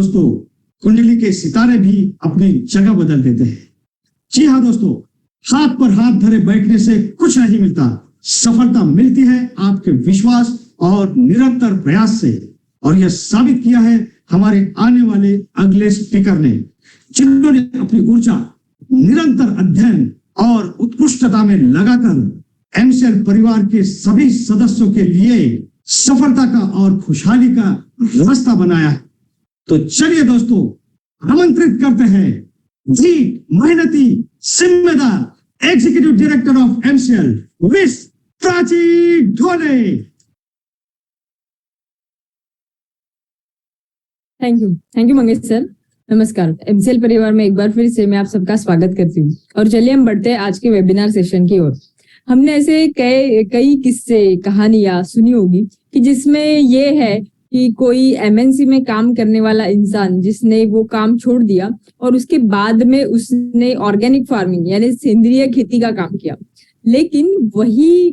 दोस्तों, कुंडली के सितारे भी अपनी जगह बदल देते हैं। जी हाँ दोस्तों, हाथ पर हाथ धरे बैठने से कुछ नहीं मिलता। सफलता मिलती है आपके विश्वास और निरंतर प्रयास से। और यह साबित किया है हमारे आने वाले अगले स्पीकर ने, जिन्होंने अपनी ऊर्जा निरंतर अध्ययन और उत्कृष्टता में लगाकर एमसीएल परिवार के सभी सदस्यों के लिए सफलता का और खुशहाली का रास्ता बनाया है। तो चलिए दोस्तों, आमंत्रित करते हैं जी मेहनती जिम्मेदार executive director of MCL miss Prachi Dhole. Thank you Mangesh sir. नमस्कार, एमसीएल परिवार में एक बार फिर से मैं आप सबका स्वागत करती हूँ। और चलिए हम बढ़ते हैं आज के वेबिनार सेशन की ओर। हमने ऐसे कई किस्से कहानियां सुनी होगी कि जिसमें ये है कि कोई एमएनसी में काम करने वाला इंसान जिसने वो काम छोड़ दिया और उसके बाद में उसने ऑर्गेनिक फार्मिंग यानी सेंद्रीय खेती का काम किया। लेकिन वही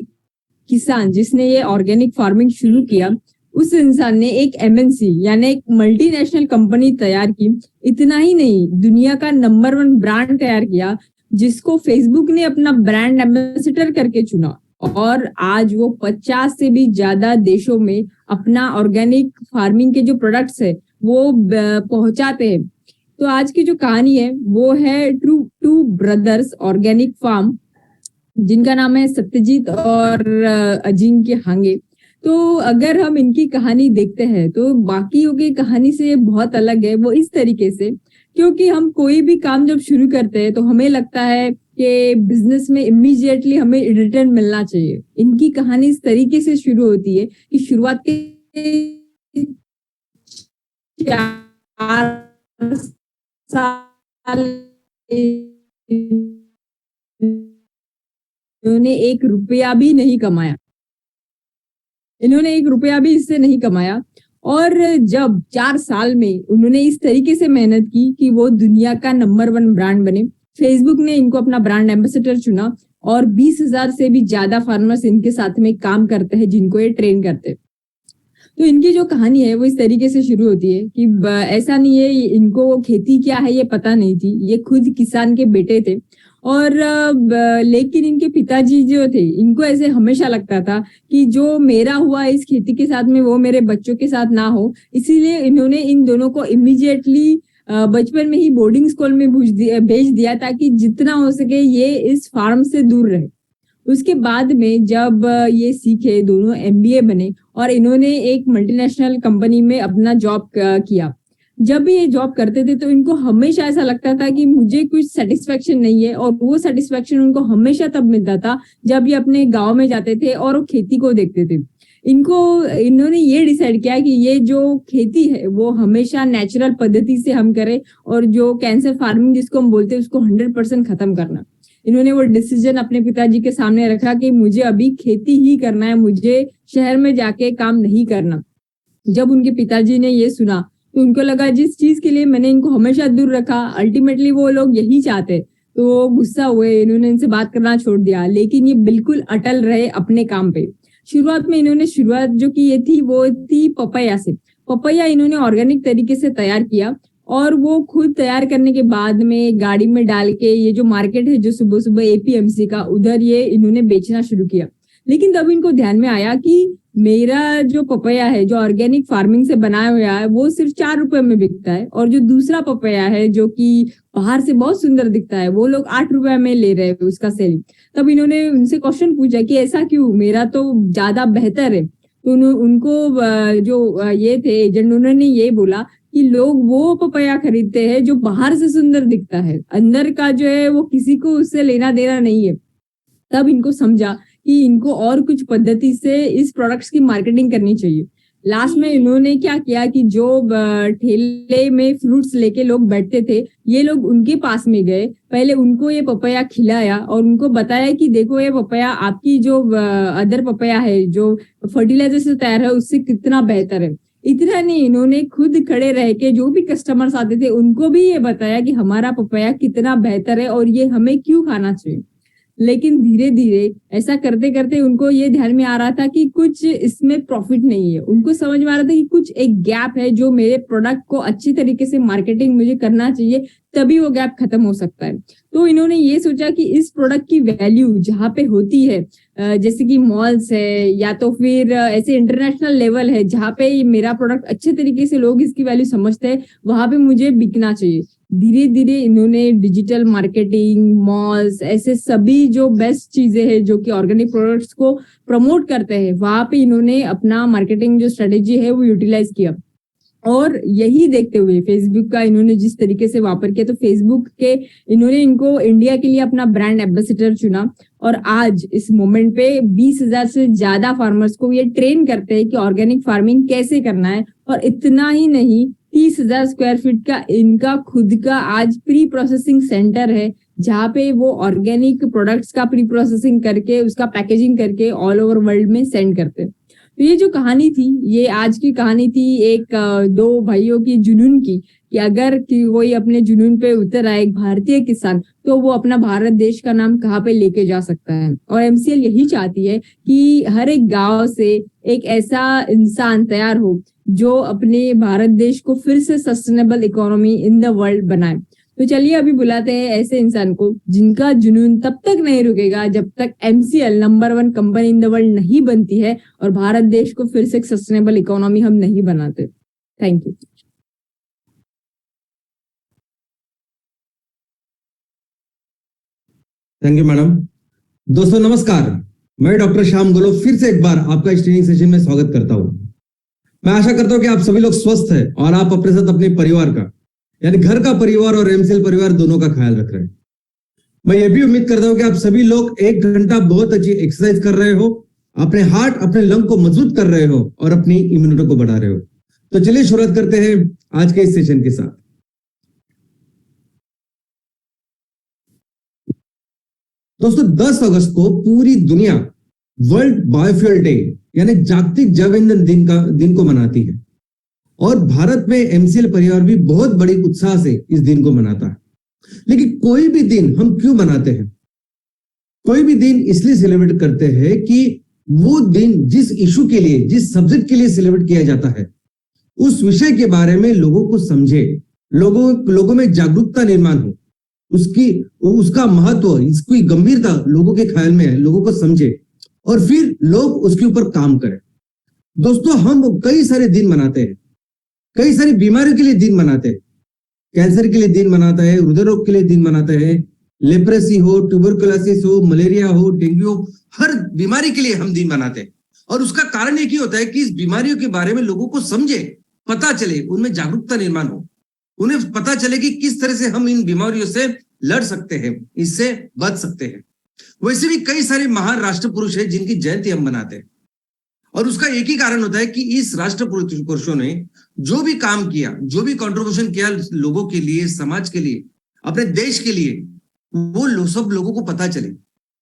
किसान जिसने ये ऑर्गेनिक फार्मिंग शुरू किया, उस इंसान ने एक एमएनसी यानी एक मल्टीनेशनल कंपनी तैयार की। इतना ही नहीं, दुनिया का नंबर 1 ब्रांड तैयार किया, जिसको फेसबुक ने अपना ब्रांड एम्बेसडर करके चुना। और आज वो 50 से भी ज्यादा देशों में अपना ऑर्गेनिक फार्मिंग के जो प्रोडक्ट्स है वो पहुंचाते हैं। तो आज की जो कहानी है वो है टू ब्रदर्स ऑर्गेनिक फार्म, जिनका नाम है सत्यजीत और अजिंक्य हांगे। तो अगर हम इनकी कहानी देखते हैं तो बाकियों की कहानी से बहुत अलग है। वो इस तरीके से, क्योंकि हम कोई भी काम जब शुरू करते हैं तो हमें लगता है कि बिजनेस में इमीडिएटली हमें रिटर्न मिलना चाहिए। इनकी कहानी इस तरीके से शुरू होती है कि शुरुआत के 4 साल इन्होंने 1 रुपया भी नहीं कमाया। इन्होंने 1 रुपया भी इससे नहीं कमाया। और जब 4 साल में उन्होंने इस तरीके से मेहनत की कि वो दुनिया का नंबर 1 ब्रांड बने, फेसबुक ने इनको अपना ब्रांड एम्बेसडर चुना और 20,000 से भी ज्यादा फार्मर्स इनके साथ में काम करते हैं, जिनको ये ट्रेन करते हैं। तो इनकी जो कहानी है वो इस तरीके से शुरू होती है कि ऐसा नहीं है इनको खेती क्या है ये पता नहीं थी। ये खुद किसान के बेटे थे और लेकिन इनके पिताजी जो थे, इनको ऐसे हमेशा लगता था कि जो मेरा हुआ इस खेती के साथ में वो मेरे बच्चों के साथ ना हो। इसीलिए इन्होंने इन दोनों को इमीडिएटली बचपन में ही बोर्डिंग स्कूल में भेज दिया ताकि जितना हो सके ये इस फार्म से दूर रहे। उसके बाद में जब ये सीखे, दोनों एमबीए बने और इन्होंने एक मल्टीनेशनल कंपनी में अपना जॉब किया। जब भी ये जॉब करते थे तो इनको हमेशा ऐसा लगता था कि मुझे कुछ सेटिस्फेक्शन नहीं है। और वो सेटिस्फेक्शन उनको हमेशा तब मिलता था जब ये अपने गांव में जाते थे और वो खेती को देखते थे। इन्होंने ये डिसाइड किया कि ये जो खेती है वो हमेशा नेचुरल पद्धति से हम करें और जो कैंसर फार्मिंग जिसको हम बोलते हैं उसको 100% खत्म करना। इन्होंने वो डिसीजन अपने पिताजी के सामने रखा कि मुझे अभी खेती ही करना है, मुझे शहर में जाके काम नहीं करना। जब उनके पिताजी ने ये सुना तो उनको लगा जिस चीज के लिए मैंने इनको हमेशा दूर रखा, अल्टीमेटली वो लोग यही चाहते। तो वो गुस्सा हुए, इन्होंने इनसे बात करना छोड़ दिया। लेकिन ये बिल्कुल अटल रहे अपने काम पे। शुरुआत में इन्होंने जो की ये थी वो थी पपैया से। पपैया इन्होंने ऑर्गेनिक तरीके से तैयार किया और वो खुद तैयार करने के बाद में गाड़ी में डाल के ये जो मार्केट है जो सुबह सुबह एपीएमसी का, उधर ये इन्होंने बेचना शुरू किया। लेकिन तब इनको ध्यान में आया कि मेरा जो पपैया है जो ऑर्गेनिक फार्मिंग से बनाया हुआ है वो सिर्फ 4 रुपए में बिकता है, और जो दूसरा पपैया है जो कि बाहर से बहुत सुंदर दिखता है वो लोग 8 रुपए में ले रहे हैं उसका सेलिंग। तब इन्होंने उनसे क्वेश्चन पूछा कि ऐसा क्यों, मेरा तो ज्यादा बेहतर है। तो उनको जो ये थे एजेंट, उन्होंने ये बोला कि लोग वो पपैया खरीदते हैं जो बाहर से सुंदर दिखता है, अंदर का जो है वो किसी को उससे लेना देना नहीं है। तब इनको समझा कि इनको और कुछ पद्धति से इस प्रोडक्ट्स की मार्केटिंग करनी चाहिए। लास्ट में इन्होंने क्या किया कि जो ठेले में फ्रूट्स लेके लोग बैठते थे, ये लोग उनके पास में गए, पहले उनको ये पपैया खिलाया और उनको बताया कि देखो ये पपैया आपकी जो अदर पपैया है जो फर्टिलाइजर से तैयार है उससे कितना बेहतर है। इतना नहीं, इन्होंने खुद खड़े रह के जो भी कस्टमर्स आते थे उनको भी ये बताया कि हमारा पपैया कितना बेहतर है और ये हमें क्यों खाना चाहिए। लेकिन धीरे धीरे ऐसा करते करते उनको ये ध्यान में आ रहा था कि कुछ इसमें प्रॉफिट नहीं है। उनको समझ में आ रहा था कि कुछ एक गैप है जो मेरे प्रोडक्ट को अच्छी तरीके से मार्केटिंग मुझे करना चाहिए, तभी वो गैप खत्म हो सकता है। तो इन्होंने ये सोचा कि इस प्रोडक्ट की वैल्यू जहाँ पे होती है, जैसे कि मॉल्स है या तो फिर ऐसे इंटरनेशनल लेवल है जहाँ पे मेरा प्रोडक्ट अच्छे तरीके से लोग इसकी वैल्यू समझते हैं, वहां पे मुझे बिकना चाहिए। धीरे धीरे इन्होंने डिजिटल मार्केटिंग, मॉल्स, ऐसे सभी जो बेस्ट चीजें हैं जो कि ऑर्गेनिक प्रोडक्ट्स को प्रमोट करते हैं, वहां पे इन्होंने अपना मार्केटिंग जो स्ट्रेटेजी है वो यूटिलाइज किया। और यही देखते हुए फेसबुक का इन्होंने जिस तरीके से वापर किया, तो फेसबुक के इन्होंने इनको इंडिया के लिए अपना ब्रांड एम्बेसडर चुना। और आज इस मोमेंट पे 20,000 से ज्यादा फार्मर्स को ये ट्रेन करते हैं कि ऑर्गेनिक फार्मिंग कैसे करना है। और इतना ही नहीं, 30,000 स्क्वायर फीट का इनका खुद का आज प्री प्रोसेसिंग सेंटर है, जहाँ पे वो ऑर्गेनिक प्रोडक्ट्स का प्री प्रोसेसिंग करके उसका पैकेजिंग करके ऑल ओवर वर्ल्ड में सेंड करते हैं। तो ये जो कहानी थी, ये आज की कहानी थी एक दो भाइयों की जुनून की, कि अगर कोई अपने जुनून पे उतर आए एक भारतीय किसान, तो वो अपना भारत देश का नाम कहाँ पे लेके जा सकता है। और एमसीएल यही चाहती है कि हर एक गांव से एक ऐसा इंसान तैयार हो जो अपने भारत देश को फिर से sustainable economy in the world बनाए। तो चलिए अभी बुलाते हैं ऐसे इंसान को जिनका जुनून तब तक नहीं रुकेगा जब तक MCL number 1 company in the world नहीं बनती है और भारत देश को फिर से एक सस्टेनेबल इकोनॉमी हम नहीं बनाते। Thank you. Thank you madam. दोस्तों नमस्कार, मैं डॉक्टर श्याम गोलो फिर से एक बार आपका इस ट्रेनिंग सेशन में स्वागत करता हूं। मैं आशा करता हूं कि आप सभी लोग स्वस्थ हैं और आप अपने साथ अपने परिवार का, यानी घर का परिवार और एमसीएल परिवार दोनों का ख्याल रख रहे हैं। मैं ये भी उम्मीद करता हूं कि आप सभी लोग 1 घंटा बहुत अच्छी एक्सरसाइज कर रहे हो, अपने हार्ट, अपने लंग को मजबूत कर रहे हो और अपनी इम्यूनिटी को बढ़ा रहे हो। तो चलिए शुरुआत करते हैं आज के इस सेशन के साथ। दोस्तों 10 अगस्त को पूरी दुनिया वर्ल्ड बायोफ्यूल डे यानी जागतिक जैव ईंधन दिन को मनाती है और भारत में एमसीएल परिवार भी बहुत बड़ी उत्साह से इस दिन को मनाता है। लेकिन कोई भी दिन हम क्यों मनाते हैं? कोई भी दिन इसलिए सेलिब्रेट करते हैं कि वो दिन जिस इशू के लिए, जिस सब्जेक्ट के लिए सेलिब्रेट किया जाता है, उस विषय के बारे में लोगों को समझे, लोगों में जागरूकता निर्माण हो, उसका महत्व, इसकी गंभीरता लोगों के ख्याल में है, लोगों को समझे और फिर लोग उसके ऊपर काम करें। दोस्तों हम कई सारे दिन मनाते हैं, कई सारी बीमारियों के लिए दिन मनाते हैं। कैंसर के लिए दिन मनाता है, हृदय रोग के लिए दिन मनाते हैं, लेप्रेसी हो, ट्यूबरकुलोसिस हो, मलेरिया हो, डेंगू हो, हर बीमारी के लिए हम दिन मनाते हैं। और उसका कारण एक ही होता है कि इस बीमारियों के बारे में लोगों को समझे, पता चले, उनमें जागरूकता निर्माण हो, उन्हें पता चले कि किस तरह से हम इन बीमारियों से लड़ सकते हैं, इससे बच सकते हैं। वैसे भी कई सारे महान राष्ट्र पुरुष हैं जिनकी जयंती हम मनाते हैं और उसका एक ही कारण होता है कि इस राष्ट्र पुरुषों ने जो भी काम किया, जो भी कंट्रीब्यूशन किया लोगों के लिए, समाज के लिए, अपने देश के लिए, वो सब लोगों को पता चले,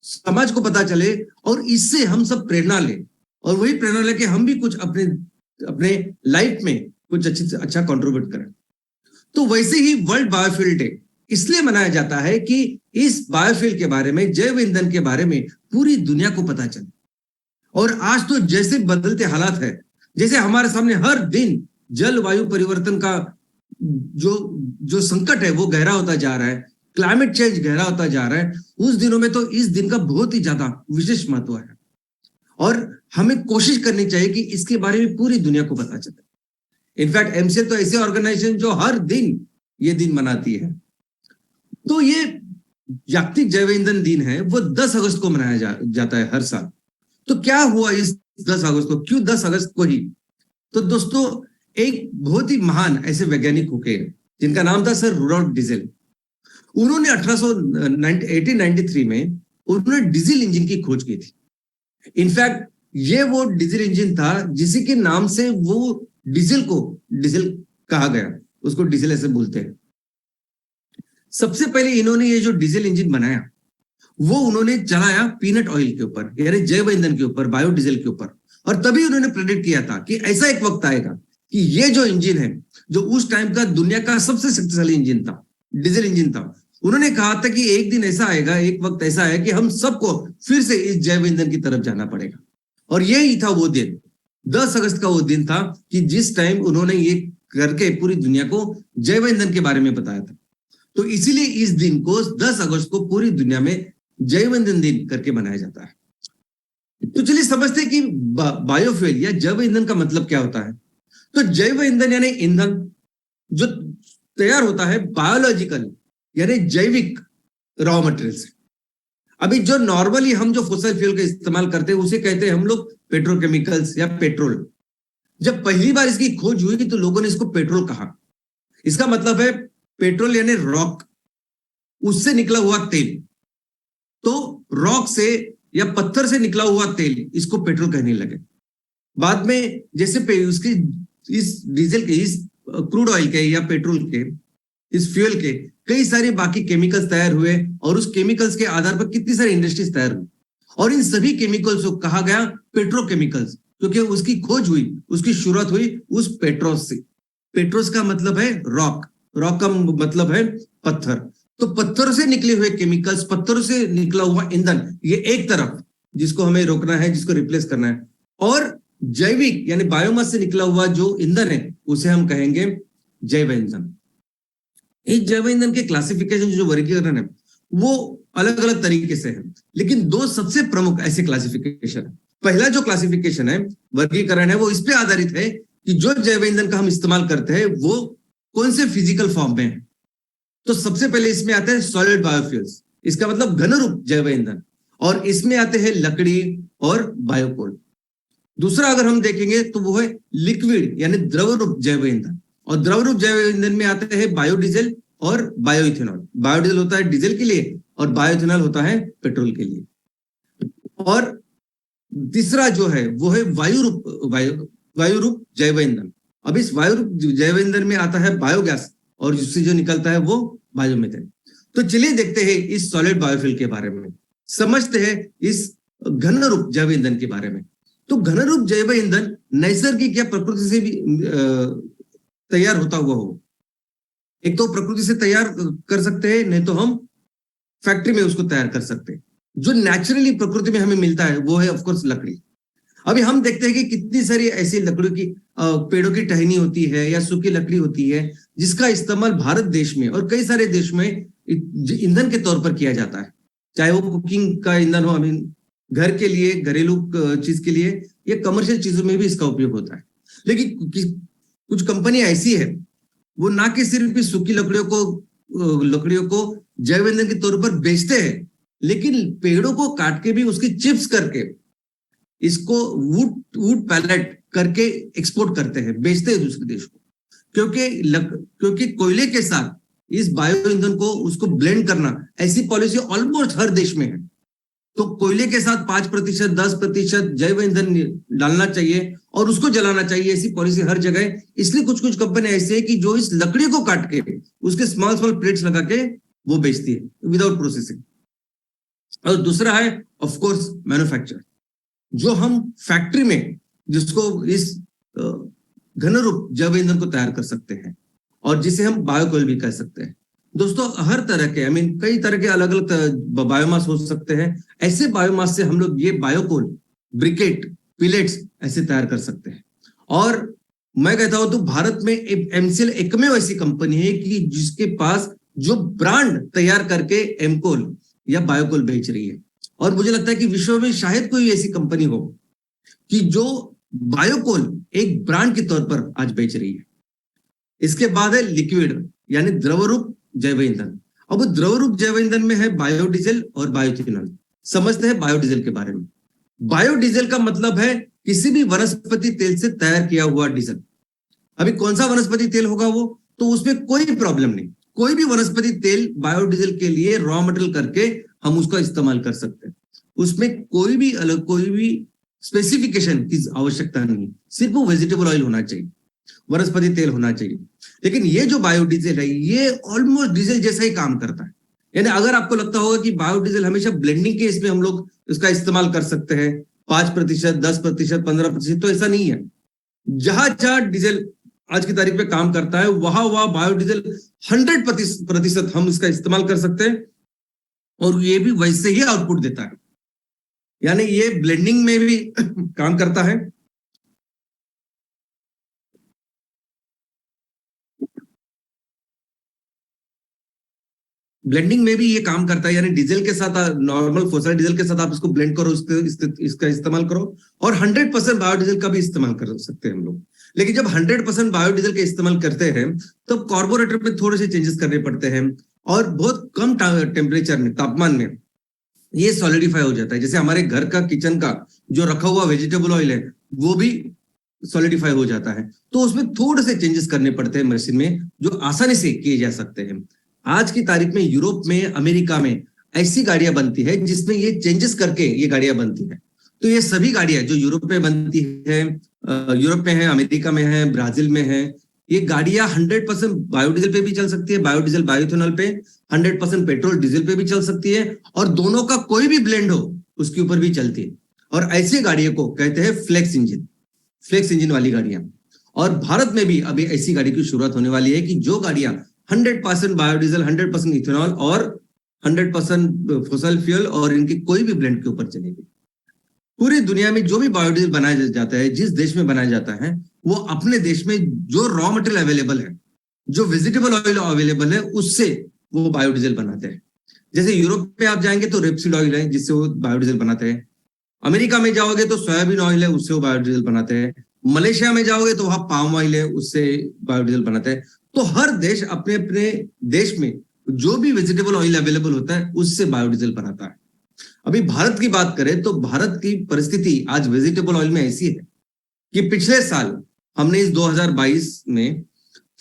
समाज को पता चले और इससे हम सब प्रेरणा ले और वही प्रेरणा लेके हम भी कुछ अपने लाइफ में कुछ अच्छा कंट्रीब्यूट करें। तो वैसे ही वर्ल्ड बायोफ्यूल डे इसलिए मनाया जाता है कि इस बायोफ्यूल के बारे में, जैव ईंधन के बारे में पूरी दुनिया को पता चले। और आज तो जैसे बदलते हालात है, जैसे हमारे सामने हर दिन जलवायु परिवर्तन का जो संकट है वो गहरा होता जा रहा है, क्लाइमेट चेंज गहरा होता जा रहा है, उस दिनों में तो इस दिन का बहुत ही ज्यादा विशेष महत्व है और हमें कोशिश करनी चाहिए कि इसके बारे में पूरी दुनिया को पता चले। इनफैक्ट एमसीएल तो ऐसे ऑर्गेनाइजेशन जो हर दिन ये दिन मनाती है। तो ये जागतिक जैव ईंधन दिन है, वो 10 अगस्त को मनाया जाता है हर साल। तो क्या हुआ इस 10 अगस्त को, क्यों 10 अगस्त को ही? तो दोस्तों एक बहुत ही महान ऐसे वैज्ञानिक हुए जिनका नाम था सर रुडोल्फ डीजल। उन्होंने 1893 में उन्होंने डीजल इंजन की खोज की थी। इनफैक्ट ये वो डीजल इंजन था जिसी के नाम से वो डीजल को डीजल कहा गया, उसको डीजल ऐसे बोलते हैं। सबसे पहले इन्होंने ये जो डीजल इंजन बनाया वो उन्होंने चलाया पीनट ऑयल के ऊपर, यानी जैव ईंधन के ऊपर, बायोडीजल के ऊपर। और तभी उन्होंने प्रेडिक्ट किया था कि ऐसा एक वक्त आएगा कि ये जो इंजन है, जो उस टाइम का दुनिया का सबसे शक्तिशाली इंजन था, डीजल इंजन था, उन्होंने कहा था कि एक दिन ऐसा आएगा, एक वक्त ऐसा है कि हम सबको फिर से इस जैव ईंधन की तरफ जाना पड़ेगा। और यही था वो दिन, 10 अगस्त का वो दिन था कि जिस टाइम उन्होंने ये करके पूरी दुनिया को जैव ईंधन के बारे में बताया था। तो इसीलिए इस दिन को 10 अगस्त को पूरी दुनिया में जैव ईंधन दिन करके मनाया जाता है। तो चलिए समझते हैं कि बायोफ्यूल या जैव ईंधन का मतलब क्या होता है। तो जैव ईंधन यानी ईंधन जो तैयार होता है बायोलॉजिकल यानी जैविक रॉ मटेरियल से। अभी जो नॉर्मली हम जो फॉसिल फ्यूल का इस्तेमाल करते हैं उसे कहते हैं हम लोग पेट्रोकेमिकल्स या पेट्रोल। जब पहली बार इसकी खोज हुई तो लोगों ने इसको पेट्रोल कहा। इसका मतलब है पेट्रोल यानी रॉक, उससे निकला हुआ तेल। तो रॉक से या पत्थर से निकला हुआ तेल इसको पेट्रोल कहने लगे। बाद में जैसे उसके इस डीजल के, इस क्रूड ऑयल के या पेट्रोल के, इस फ्यूल के कई सारे बाकी केमिकल्स तैयार हुए और उस केमिकल्स के आधार पर कितनी सारी इंडस्ट्रीज तैयार हुई और इन सभी केमिकल्स को कहा गया पेट्रोकेमिकल्स, क्योंकि उसकी खोज हुई, उसकी शुरुआत हुई उस पेट्रोस से। पेट्रोस का मतलब है रॉक, रॉक का मतलब है पत्थर। तो पत्थर से निकले हुए केमिकल्स, पत्थर से निकला हुआ ईंधन, ये एक तरफ जिसको हमें रोकना है, जिसको रिप्लेस करना है। और जैविक यानी बायोमास से निकला हुआ जो ईंधन है उसे हम कहेंगे जैव ईंधन। इस जैव ईंधन के क्लासिफिकेशन जो वर्गीकरण है वो अलग अलग तरीके से है, लेकिन दो सबसे प्रमुख ऐसे क्लासिफिकेशन है। पहला जो क्लासिफिकेशन है, वर्गीकरण है, वो इस पे आधारित है कि जो जैव ईंधन का हम इस्तेमाल करते हैं वो कौन से फिजिकल फॉर्म में है। तो सबसे पहले इसमें आते हैं सॉलिड बायोफ्यूल्स, इसका मतलब घन रूप जैव ईंधन, और इसमें आते हैं लकड़ी और बायोकोल। दूसरा अगर हम देखेंगे तो वो है लिक्विड यानी द्रव रूप जैव ईंधन, और द्रव रूप जैव ईंधन में आते हैं बायोडीजल और बायोइथेनॉल। बायोडीजल होता है डीजल के लिए और बायोइथेनॉल होता है पेट्रोल के लिए। और तीसरा जो है वो है वायु रूप जैव ईंधन। अब इस वायु रूप जैव ईंधन में आता है बायोगैस और जिससे जो निकलता है वो बायोमीथेन। तो चलिए देखते हैं इस सॉलिड बायोफ्यूल के बारे में, समझते हैं इस घन रूप जैव ईंधन के बारे में। तो घन रूप जैव ईंधन नैसर्गिक या प्रकृति से भी तैयार होता हुआ हो। एक तो प्रकृति से तैयार कर सकते हैं, नहीं तो हम फैक्ट्री में उसको तैयार कर सकते हैं। जो नेचुरली प्रकृति में हमें मिलता है वो है ऑफकोर्स लकड़ी। अभी हम देखते हैं कि कितनी सारी ऐसी लकड़ियों की पेड़ों की टहनी होती है या सूखी लकड़ी होती है जिसका इस्तेमाल भारत देश में और कई सारे देश में ईंधन के तौर पर किया जाता है। चाहे वो कुकिंग का ईंधन हो, घर के लिए, घरेलू चीज के लिए, या कमर्शियल चीजों में भी इसका उपयोग होता है। लेकिन कुछ कंपनियां ऐसी है वो ना कि सिर्फ सूखी लकड़ियों को जैव ईंधन के तौर पर बेचते हैं, लेकिन पेड़ों को काट के भी उसकी चिप्स करके इसको वुड पैलेट करके एक्सपोर्ट करते हैं, बेचते हैं दूसरे देश को। क्योंकि कोयले के साथ इस बायो ईंधन को उसको ब्लेंड करना, ऐसी पॉलिसी ऑलमोस्ट हर देश में है। तो कोयले के साथ 5%, 10% जैव ईंधन डालना चाहिए और उसको जलाना चाहिए, ऐसी पॉलिसी हर जगह है। इसलिए कुछ कुछ कंपनी ऐसी है कि जो इस लकड़ी को काट के उसके स्मॉल स्मॉल प्लेट्स लगा के वो बेचती है विदाउट प्रोसेसिंग। और दूसरा है ऑफकोर्स मैन्युफैक्चर, जो हम फैक्ट्री में जिसको इस घन रूप जैव ईंधन को तैयार कर सकते हैं और जिसे हम बायोकोल भी कह सकते हैं। दोस्तों हर तरह के कई तरह के अलग अलग बायोमास हो सकते हैं। ऐसे बायोमास से हम लोग ये बायोकोल, ब्रिकेट, पिलेट्स ऐसे तैयार कर सकते हैं। और मैं कहता हूं तो भारत में एमसीएल एकमेव ऐसी कंपनी है कि जिसके पास जो ब्रांड तैयार करके एमकोल या बायोकोल बेच रही है। और मुझे लगता है कि विश्व में शायद कोई ऐसी कंपनी हो कि जो बायोकोल एक ब्रांड के तौर पर आज बेच रही है। इसके बाद है लिक्विड यानी द्रव रूप जैव ईंधन। अब द्रव रूप जैव ईंधन में है बायोडीजल और बायोइथेनॉल। समझते हैं बायोडीजल के बारे में। बायोडीजल का मतलब है किसी भी वनस्पति तेल से तैयार किया हुआ डीजल। अभी कौन सा वनस्पति तेल होगा वो, तो उसमें कोई प्रॉब्लम नहीं, कोई भी वनस्पति तेल बायोडीजल के लिए रॉ मटेरियल करके हम उसका इस्तेमाल कर सकते हैं। उसमें कोई भी स्पेसिफिकेशन की आवश्यकता नहीं, सिर्फ वो वेजिटेबल ऑयल होना चाहिए, वनस्पति तेल होना चाहिए। लेकिन ये जो बायोडीजल है ये ऑलमोस्ट डीजल जैसा ही काम करता है। यानी अगर आपको लगता होगा कि बायोडीजल हमेशा ब्लेंडिंग के इसमें हम लोग इसका इस्तेमाल कर सकते हैं 5%, 10%, 15%, तो ऐसा नहीं है। जहां डीजल आज की तारीख में काम करता है, वह बायोडीजल 100% हम इसका इस्तेमाल कर सकते हैं और ये भी वैसे ही आउटपुट देता है। यानी ये ब्लेंडिंग में भी काम करता है। ब्लेंडिंग में भी ये काम करता है, यानी डीजल के साथ, नॉर्मल फॉसिल डीजल के साथ आप इसको ब्लेंड करो, इसका इस्तेमाल करो और 100% बायोडीजल का भी इस्तेमाल कर सकते हैं हम लोग। लेकिन जब 100% बायोडीजल का इस्तेमाल करते हैं तो कार्बोरेटर में थोड़े से चेंजेस करने पड़ते हैं और बहुत कम टेम्परेचर में, तापमान में ये सॉलिडिफाई हो जाता है। जैसे हमारे घर का, किचन का जो रखा हुआ वेजिटेबल ऑयल है वो भी सॉलिडिफाई हो जाता है। तो उसमें थोड़े से चेंजेस करने पड़ते हैं मशीन में, जो आसानी से किए जा सकते हैं। आज की तारीख में यूरोप में, अमेरिका में ऐसी गाड़ियां बनती है जिसमें ये चेंजेस करके ये गाड़ियां बनती है। तो ये सभी गाड़ियां जो यूरोप में बनती है, यूरोप में है, अमेरिका में है, ब्राजील में है, ये गाड़ियां 100% बायोडीजल पे भी चल सकती है, बायोडीजल बायोइथेनॉल पे, 100% पेट्रोल डीजल पे भी चल सकती है और दोनों का कोई भी ब्लेंड हो उसके ऊपर भी चलती है। और ऐसी गाड़ियों को कहते हैं फ्लेक्स इंजन वाली गाड़ियां। और भारत में भी अभी ऐसी गाड़ी की शुरुआत होने वाली है कि जो गाड़ियां 100% बायोडीजल, 100% इथेनॉल और 100% फॉसिल फ्यूल और इनकी कोई भी ब्लेंड के ऊपर चलेगी। पूरी दुनिया में जो भी बायोडीजल बनाया जाता है, जिस देश में बनाया जाता है, वो अपने देश में जो रॉ मटेरियल अवेलेबल है, जो वेजिटेबल ऑयल अवेलेबल है, उससे वो बायोडीजल बनाते हैं। जैसे यूरोप में आप जाएंगे तो रेपसीड ऑयल है जिससे वो बायोडीजल बनाते हैं। अमेरिका में जाओगे तो सोयाबीन ऑयल है, उससे वो बायोडीजल बनाते हैं। मलेशिया में जाओगे तो वहां पाम ऑयल है, उससे बायोडीजल बनाते हैं। तो हर देश अपने अपने देश में जो भी वेजिटेबल ऑयल अवेलेबल होता है उससे बायोडीजल बनाता है। अभी भारत की बात करें तो भारत की परिस्थिति आज वेजिटेबल ऑयल में ऐसी है कि पिछले साल हमने इस 2022 में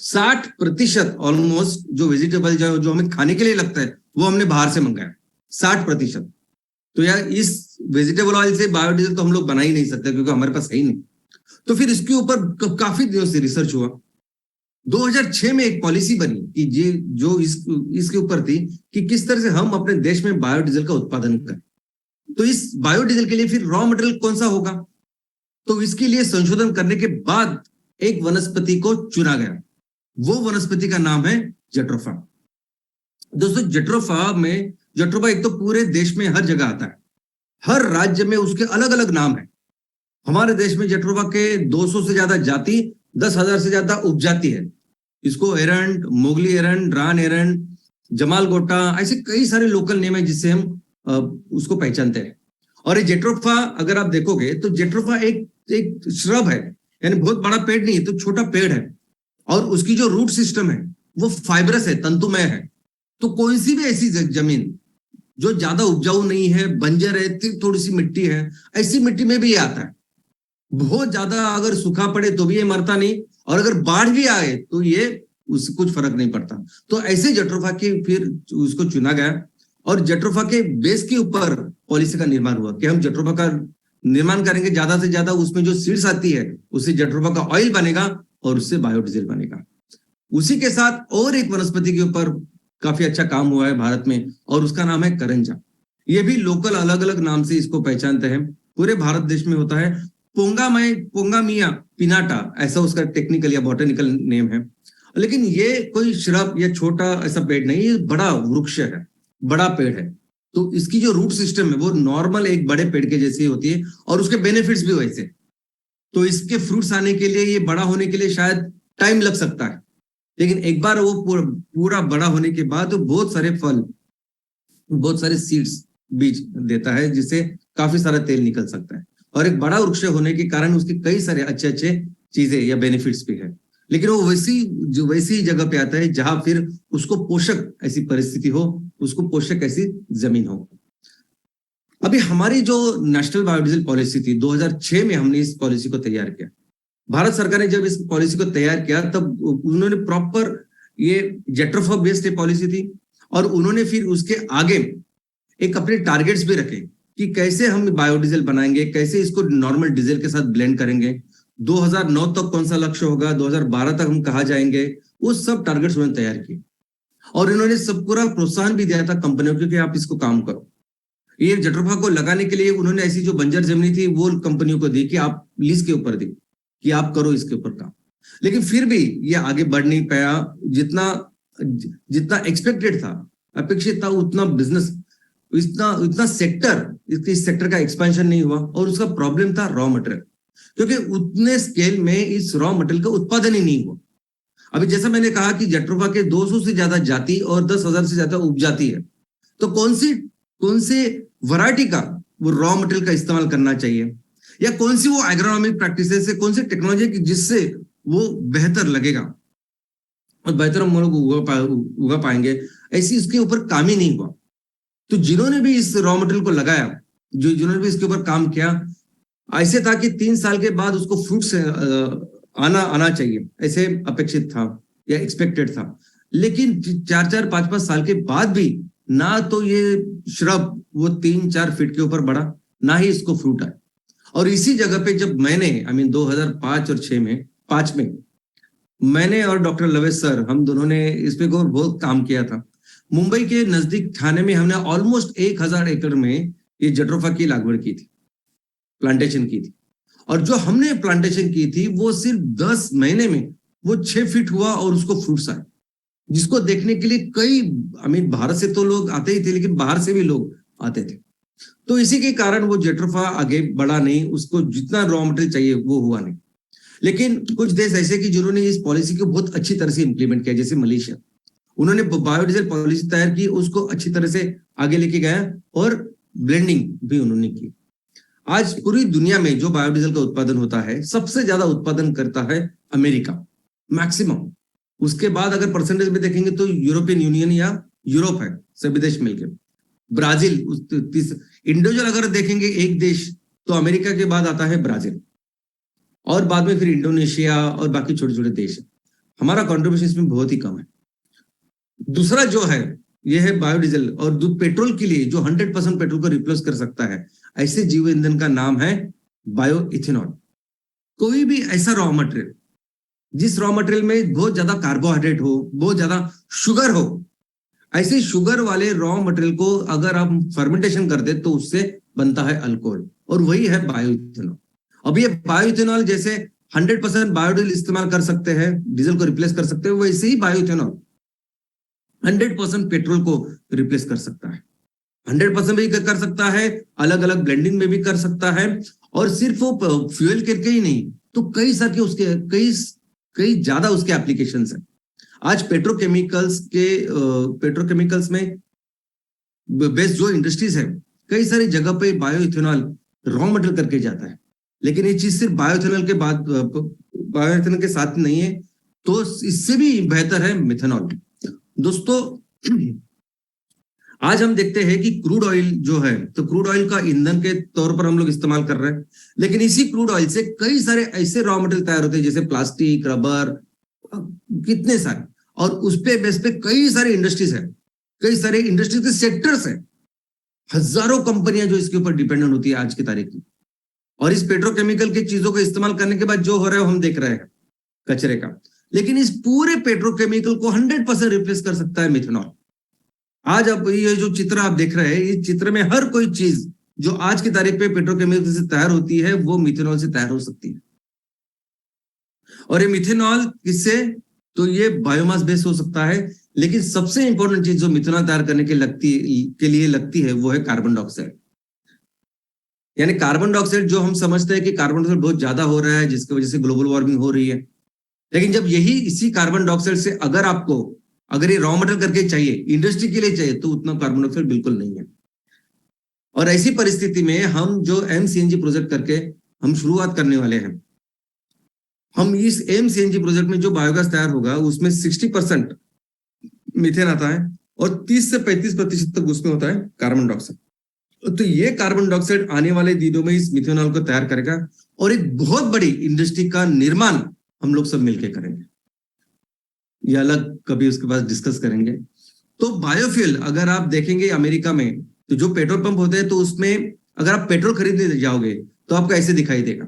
60% ऑलमोस्ट जो वेजिटेबल जो हमें खाने के लिए लगता है वो हमने बाहर से मंगाया, 60%। तो यार इस वेजिटेबल ऑयल से बायोडीजल तो हम लोग बना ही नहीं सकते क्योंकि हमारे पास है ही नहीं। तो फिर इसके ऊपर काफी दिनों से रिसर्च हुआ। 2006 में एक पॉलिसी बनी कि जो इसके ऊपर थी कि किस तरह से हम अपने देश में बायोडीजल का उत्पादन करें। तो इस बायोडीजल के लिए फिर रॉ मटेरियल कौन सा होगा, तो इसके लिए संशोधन करने के बाद एक वनस्पति को चुना गया। वो वनस्पति का नाम है जट्रोफा। दोस्तों जट्रोफा एक तो पूरे देश में हर जगह आता है, हर राज्य में उसके अलग अलग नाम है। हमारे देश में जट्रोफा के 200 से ज्यादा जाति, 10,000 से ज्यादा उपजाति है। इसको एरंड, मोगली एरंड, रान एरंड, जमाल गोटा, ऐसे कई सारे लोकल नेम है जिससे हम उसको पहचानते हैं। और ये जेट्रोफा अगर आप देखोगे तो जेट्रोफा एक श्रब है, यानी बहुत बड़ा पेड़ नहीं है, तो छोटा पेड़ है और उसकी जो रूट सिस्टम है वो फाइब्रस है, तंतुमय है। तो कोई सी भी ऐसी जमीन जो ज्यादा उपजाऊ नहीं है, बंजर है, थोड़ी सी मिट्टी है, ऐसी मिट्टी में भी ये आता है। बहुत ज्यादा अगर सूखा पड़े तो भी ये मरता नहीं और अगर बाढ़ भी आए तो ये उससे कुछ फर्क नहीं पड़ता। तो ऐसे जट्रोफा की फिर उसको चुना गया और जट्रोफा के बेस के ऊपर पॉलिसी का निर्माण हुआ कि हम जट्रोफा का निर्माण करेंगे, ज्यादा से ज्यादा उसमें जो सीड्स आती है उससे जट्रोफा का ऑयल बनेगा और उससे बायोडीजल बनेगा। उसी के साथ और एक वनस्पति के ऊपर काफी अच्छा काम हुआ है भारत में और उसका नाम है करंजा। ये भी लोकल अलग अलग नाम से इसको पहचानते हैं, पूरे भारत देश में होता है। पोंगामिया पिनाटा ऐसा उसका टेक्निकल या बॉटनिकल नेम है। लेकिन ये कोई श्रब या छोटा ऐसा पेड़ नहीं, ये बड़ा वृक्ष है, बड़ा पेड़ है। तो इसकी जो रूट सिस्टम है वो नॉर्मल एक बड़े पेड़ के जैसी होती है और उसके बेनिफिट्स भी वैसे। तो इसके फ्रूट्स आने के लिए, ये बड़ा होने के लिए शायद टाइम लग सकता है, लेकिन एक बार वो पूरा बड़ा होने के बाद तो बहुत सारे फल, बहुत सारे सीड्स, बीज देता है जिससे काफी सारा तेल निकल सकता है। और एक बड़ा वृक्ष होने के कारण उसके कई सारे अच्छे अच्छे चीजें या बेनिफिट्स भी है। लेकिन वो वैसी जगह पे आता है जहां फिर उसको पोषक ऐसी परिस्थिति हो, उसको पोषक ऐसी जमीन हो। अभी हमारी जो नेशनल बायोडीजल पॉलिसी थी 2006 में हमने इस पॉलिसी को तैयार किया। भारत सरकार ने जब इस पॉलिसी को तैयार किया तब उन्होंने प्रॉपर ये जेट्रोफा बेस्ड पॉलिसी थी और उन्होंने फिर उसके आगे एक अपने टारगेट्स भी रखे कि कैसे हम बायोडीजल बनाएंगे, कैसे इसको नॉर्मल डीजल के साथ ब्लेंड करेंगे, 2009 तक कौन सा लक्ष्य होगा, 2012 तक हम कहाँ जाएंगे, वो सब टारगेट्स उन्होंने तैयार किए। और इन्होंने सब पूरा प्रोत्साहन भी दिया था कंपनियों को कि आप इसको काम करो। ये जट्रोफा को लगाने के लिए उन्होंने ऐसी जो बंजर जमीन थी वो कंपनियों को दी कि आप लीज के ऊपर दी कि आप करो इसके ऊपर काम। लेकिन फिर भी ये आगे बढ़ नहीं पाया। जितना जितना एक्सपेक्टेड था, अपेक्षित था, उतना बिजनेस, इतना इतना सेक्टर, इस सेक्टर का एक्सपेंशन नहीं हुआ। और उसका प्रॉब्लम था रॉ मटेरियल, क्योंकि उतने स्केल में इस रॉ मटेरियल का उत्पादन ही नहीं हुआ। अभी जैसा मैंने कहा कि जट्रोफा के 200 से ज्यादा जाति और 10,000 से ज्यादा उपजाति है, तो कौन सी वैरायटी का वो रॉ मटेरियल का इस्तेमाल करना चाहिए, या कौन सी वो एग्रोनॉमिक प्रैक्टिसेस से, कौन सी टेक्नोलॉजी की जिससे वो बेहतर लगेगा और बेहतर हम लोग उगा पाएंगे, ऐसी इसके ऊपर काम ही नहीं हुआ। तो जिन्होंने भी इस रॉ मटेरियल को लगाया, जिन्होंने भी इसके ऊपर काम किया, ऐसे था कि 3 साल के बाद उसको फ्रूट्स आना चाहिए, ऐसे अपेक्षित था या एक्सपेक्टेड था। लेकिन 4-4, 5-5 साल के बाद भी ना तो ये श्रब वो 3-4 फीट के ऊपर बढ़ा, ना ही इसको फ्रूट आए। और इसी जगह पे जब मैंने 2005 और 5 में मैंने और डॉक्टर लवेश सर, हम दोनों ने इस पे बहुत काम किया था। मुंबई के नजदीक ठाणे में हमने ऑलमोस्ट 1000 एकड़ में ये जट्रोफा की लागवड की थी, प्लांटेशन की थी। और जो हमने प्लांटेशन की थी वो सिर्फ 10 महीने में वो 6 फीट हुआ और उसको फ्रूट्स आए, जिसको देखने के लिए कई भारत से तो लोग आते ही थे, लेकिन बाहर से भी लोग आते थे। तो इसी के कारण वो जट्रोफा आगे बढ़ा नहीं, उसको जितना रॉ मटेरियल चाहिए वो हुआ नहीं। लेकिन कुछ देश ऐसे कि जिन्होंने इस पॉलिसी को बहुत अच्छी तरह से इंप्लीमेंट किया, जैसे मलेशिया, उन्होंने बायोडीजल पॉलिसी तैयार की, उसको अच्छी तरह से आगे लेके गया और ब्लेंडिंग भी उन्होंने की। आज पूरी दुनिया में जो बायोडीजल का उत्पादन होता है, सबसे ज्यादा उत्पादन करता है अमेरिका, मैक्सिमम। उसके बाद अगर परसेंटेज में देखेंगे तो यूरोपियन यूनियन या यूरोप है, सभी देश मिलकर। ब्राजील इंडिविजुअल अगर देखेंगे एक देश, तो अमेरिका के बाद आता है ब्राजील, और बाद में फिर इंडोनेशिया और बाकी छोटे छोटे देश। हमारा कॉन्ट्रीब्यूशन इसमें बहुत ही कम है। दूसरा जो है ये है बायोडीजल, और पेट्रोल के लिए जो 100% पेट्रोल को रिप्लेस कर सकता है, ऐसे जीव ईंधन का नाम है बायो इथेनॉल। कोई भी ऐसा रॉ मटेरियल जिस रॉ मटेरियल में बहुत ज्यादा कार्बोहाइड्रेट हो, बहुत ज्यादा शुगर हो, ऐसे शुगर वाले रॉ मटेरियल को अगर आप फर्मेंटेशन कर दे तो उससे बनता है अल्कोहल, और वही है बायो इथेनॉल। अब ये बायो इथेनॉल जैसे 100% बायोडीजल इस्तेमाल कर सकते हैं, डीजल को रिप्लेस कर सकते हैं, वैसे ही बायो इथेनॉल 100% पेट्रोल को रिप्लेस कर सकता है। 100% भी कर सकता है, अलग अलग ब्लेंडिंग में भी कर सकता है, और सिर्फ वो फ्यूल करके ही नहीं, तो कई सारे उसके कई ज्यादा उसके एप्लीकेशंस हैं। आज पेट्रोकेमिकल्स में बेस्ड जो इंडस्ट्रीज है, कई सारी जगह पे बायो इथेनॉल रॉ मटेरियल करके जाता है। लेकिन ये चीज सिर्फ बायो इथेनॉल के साथ नहीं है, तो इससे भी बेहतर है मिथेनॉल। दोस्तों, आज हम देखते हैं कि क्रूड ऑयल जो है, तो क्रूड ऑयल का ईंधन के तौर पर हम लोग इस्तेमाल कर रहे हैं, लेकिन इसी क्रूड ऑयल से कई सारे ऐसे रॉ मटेरियल तैयार होते हैं, जैसे प्लास्टिक, रबर, कितने सारे, और उस पे बेस पे कई सारे इंडस्ट्रीज है, कई सारे इंडस्ट्रीज के सेक्टर्स है, हजारों कंपनियां जो इसके ऊपर डिपेंडेंट होती है आज की तारीख में। और इस पेट्रोकेमिकल के चीजों को इस्तेमाल करने के बाद जो हो रहा है हम देख रहे हैं, कचरे का। लेकिन इस पूरे पेट्रोकेमिकल को 100% रिप्लेस कर सकता है मिथेनॉल। आज अब ये जो चित्र आप देख रहे हैं, इस चित्र में हर कोई चीज जो आज की तारीख पे पेट्रोकेमिकल से तैयार होती है, वो मिथेनॉल से तैयार हो सकती है। और ये मिथेनॉल किससे, तो ये बायोमास बेस हो सकता है, लेकिन सबसे इंपॉर्टेंट चीज जो मिथेनॉल तैयार करने के लिए लगती है वो है कार्बन डाइऑक्साइड। यानी कार्बन डाइऑक्साइड जो हम समझते हैं कि कार्बन डाइऑक्साइड बहुत ज्यादा हो रहा है, जिसकी वजह से ग्लोबल वार्मिंग हो रही है, लेकिन जब इसी कार्बन डाइऑक्साइड से अगर ये रॉ मटेरियल करके चाहिए, इंडस्ट्री के लिए चाहिए, तो उतना कार्बन डाइऑक्साइड बिल्कुल नहीं है। और ऐसी परिस्थिति में हम जो एमसीएनजी प्रोजेक्ट करके हम शुरुआत करने वाले हैं, हम इस एमसीएनजी प्रोजेक्ट में जो बायोगैस तैयार होगा उसमें 60% मीथेन आता है और 30 से 35% तक उसमें होता है कार्बन डाइऑक्साइड। तो ये कार्बन डाइऑक्साइड आने वाले दिनों में इस मिथेनॉल को तैयार करेगा और एक बहुत बड़ी इंडस्ट्री का निर्माण हम लोग सब मिलकर करेंगे। ये अलग कभी उसके बाद डिस्कस करेंगे। तो बायोफ्यूल अगर आप देखेंगे अमेरिका में, तो जो पेट्रोल पंप होते हैं, तो उसमें अगर आप पेट्रोल खरीदने जाओगे तो आपको ऐसे दिखाई देगा,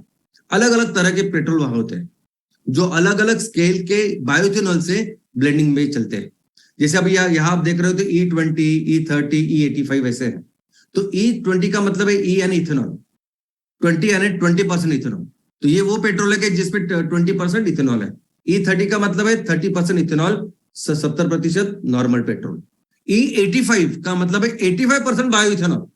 अलग अलग तरह के पेट्रोल वहां होते हैं जो अलग अलग स्केल के बायोइथेनॉल से ब्लेंडिंग में चलते हैं। जैसे अभी यहाँ आप देख रहे हो तो E20, E30, E85 ऐसे है। तो E20 का मतलब है E यानी इथेनॉल, 20 यानी 20% इथेनॉल। तो ये वो पेट्रोल है कि जिसमें 20% इथेनॉल है। E30 का मतलब है 30% इथेनॉल, 70% नॉर्मल पेट्रोल। E85 का मतलब है 85% बायो इथेनॉल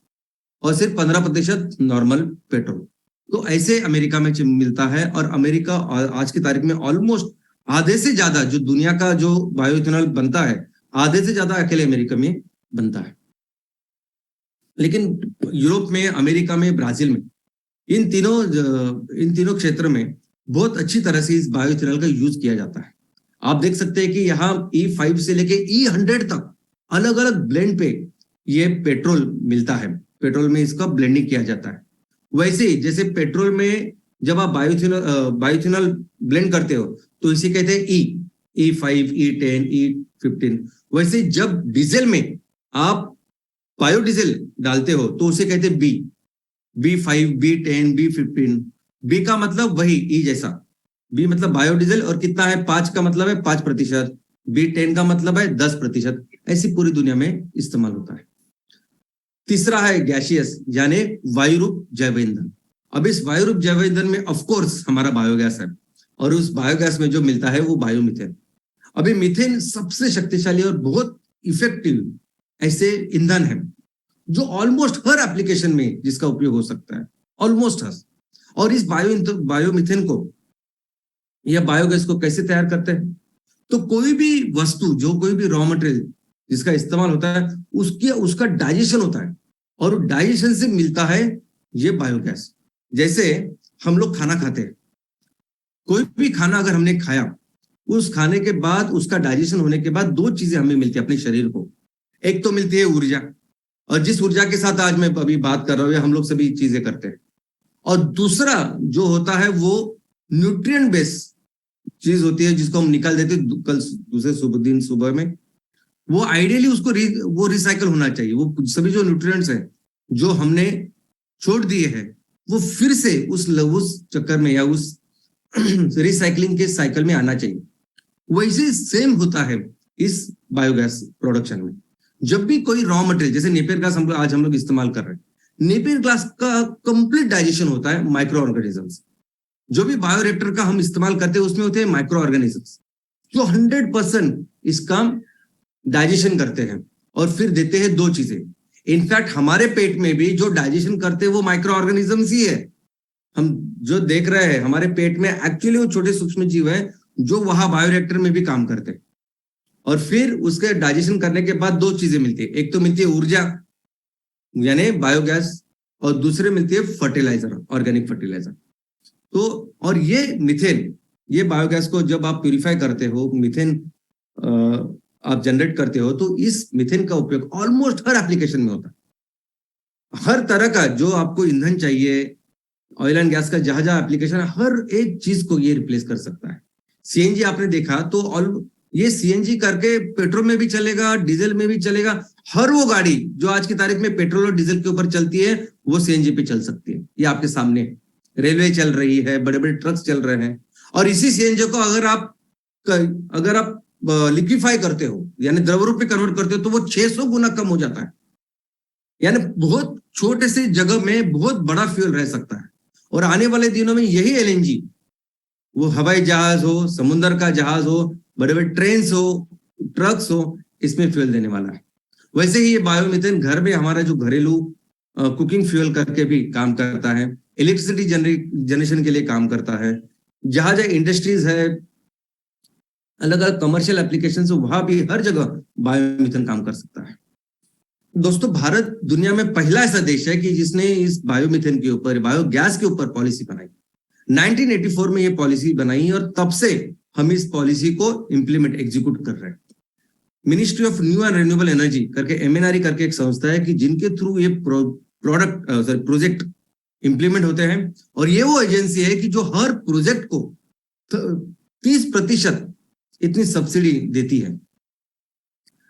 और सिर्फ 15% नॉर्मल पेट्रोल। तो ऐसे अमेरिका में मिलता है, और अमेरिका आज की तारीख में ऑलमोस्ट आधे से ज्यादा जो दुनिया का जो बायो इथेनॉल बनता है, आधे से ज्यादा अकेले अमेरिका में बनता है। लेकिन यूरोप में, अमेरिका में, ब्राजील में, इन तीनों क्षेत्र में बहुत अच्छी तरह से इस बायो इथेनॉल का यूज किया जाता है। आप देख सकते हैं कि यहाँ E5 से लेके E100 तक अलग अलग ब्लेंड पे ये पेट्रोल मिलता है, पेट्रोल में इसका ब्लेंडिंग किया जाता है। वैसे ही जैसे पेट्रोल में जब आप बायोइथेनॉल ब्लेंड करते हो तो इसे कहते हैं E5, E10, E15। वैसे जब डीजल में आप बायोडीजल डालते हो तो उसे कहते हैं B5, B10, B15। बी का मतलब वही E जैसा, बी मतलब बायोडीजल, और कितना है 5 का मतलब है 5%, B10 का मतलब है 10%। ऐसी पूरी दुनिया में इस्तेमाल होता है। तीसरा है गैसियस, यानी वायुरूप जैव ईंधन। अब इस वायुरूप जैव ईंधन में ऑफ कोर्स हमारा बायोगैस है, और उस बायोगैस में जो मिलता है वो बायोमीथेन। अभी मीथेन सबसे शक्तिशाली और बहुत इफेक्टिव ऐसे ईंधन है जो ऑलमोस्ट हर एप्लीकेशन में जिसका उपयोग हो सकता है, ऑलमोस्ट हर। और इस बायोमीथेन को या बायोगैस को कैसे तैयार करते हैं? तो कोई भी वस्तु, जो कोई भी रॉ मटेरियल जिसका इस्तेमाल होता है, उसका डाइजेशन होता है, और डाइजेशन से मिलता है ये बायोगैस। जैसे हम लोग खाना खाते हैं, कोई भी खाना अगर हमने खाया, उस खाने के बाद उसका डाइजेशन होने के बाद 2 चीजें हमें मिलती है अपने शरीर को। एक तो मिलती है ऊर्जा, और जिस ऊर्जा के साथ आज मैं अभी बात कर रहा हूँ, हम लोग सभी चीजें करते हैं। और दूसरा जो होता है वो न्यूट्रिएंट बेस चीज होती है, जिसको हम निकाल देते हैं कल दूसरे दिन सुबह में। वो आइडियली वो रिसाइकल होना चाहिए। वो सभी जो न्यूट्रिएंट्स हैं जो हमने छोड़ दिए हैं, वो फिर से उस चक्कर में या उस रिसाइकलिंग के साइकिल में आना चाहिए। वैसे सेम होता है इस बायोगैस प्रोडक्शन में। जब भी कोई रॉ मटेरियल, जैसे नेपियर गैस आज हम लोग इस्तेमाल कर रहे हैं, नेपियर गैस का कंप्लीट डाइजेशन होता है माइक्रो ऑर्गेनिजम्स। जो भी बायोरिएक्टर का हम इस्तेमाल करते हैं उसमें होते हैं माइक्रो ऑर्गेनिजम्स जो 100% इसका डाइजेशन करते हैं और फिर देते हैं 2 चीजें। इनफैक्ट हमारे पेट में भी जो डाइजेशन करते हैं वो माइक्रो ऑर्गेनिजम्स ही है। हम जो देख रहे हैं हमारे पेट में, एक्चुअली वो छोटे सूक्ष्म जीव हैं जो वहां बायोरिएक्टर में भी काम करते हैं। और फिर उसके डाइजेशन करने के बाद 2 चीजें मिलती है। एक तो मिलती है ऊर्जा यानी बायोगैस, और दूसरे मिलती है फर्टिलाइजर, ऑर्गेनिक फर्टिलाइजर। तो और ये मीथेन, ये बायोगैस को जब आप प्यूरिफाई करते हो, मीथेन आप जनरेट करते हो, तो इस मीथेन का उपयोग ऑलमोस्ट हर एप्लीकेशन में होता है। हर तरह का जो आपको ईंधन चाहिए, ऑयल एंड गैस का जहां जहां एप्लीकेशन है, हर एक चीज को ये रिप्लेस कर सकता है। सीएनजी आपने देखा तो ये सीएनजी करके पेट्रोल में भी चलेगा, डीजल में भी चलेगा। हर वो गाड़ी जो आज की तारीख में पेट्रोल और डीजल के ऊपर चलती है वो सीएनजी पे चल सकती है। ये आपके सामने है। रेलवे चल रही है, बड़े बड़े ट्रक्स चल रहे हैं, और इसी सीएनजी को अगर आप लिक्विफाई करते हो यानी द्रव रूप में कन्वर्ट करते हो तो वो 600 गुना कम हो जाता है। यानी बहुत छोटे से जगह में बहुत बड़ा फ्यूल रह सकता है। और आने वाले दिनों में यही एलएनजी, वो हवाई जहाज हो, समुद्र का जहाज हो, बड़े बड़े ट्रेन हो, ट्रक्स हो, इसमें फ्यूल देने वाला है। वैसे ही ये बायोमीथेन घर में हमारा जो घरेलू कुकिंग फ्यूल करके भी काम करता है, इलेक्ट्रिसिटी जनरेशन के लिए काम करता है। जहां जहां इंडस्ट्रीज है, अलग अलग कमर्शियल एप्लीकेशन, वहां भी हर जगह बायोमीथेन काम कर सकता है। दोस्तों, भारत दुनिया में पहला ऐसा देश है कि जिसने इस बायोमीथेन के ऊपर, बायोगैस के ऊपर पॉलिसी बनाई। 1984 में ये पॉलिसी बनाई और तब से हम इस पॉलिसी को इंप्लीमेंट, एग्जीक्यूट कर रहे हैं। Ministry of new and renewable energy करके, MNRE करके एक संस्था है कि जिनके थ्रू ये प्रोजेक्ट इंप्लीमेंट होते हैं। और ये वो एजेंसी है कि जो हर प्रोजेक्ट को 30% इतनी सब्सिडी देती है।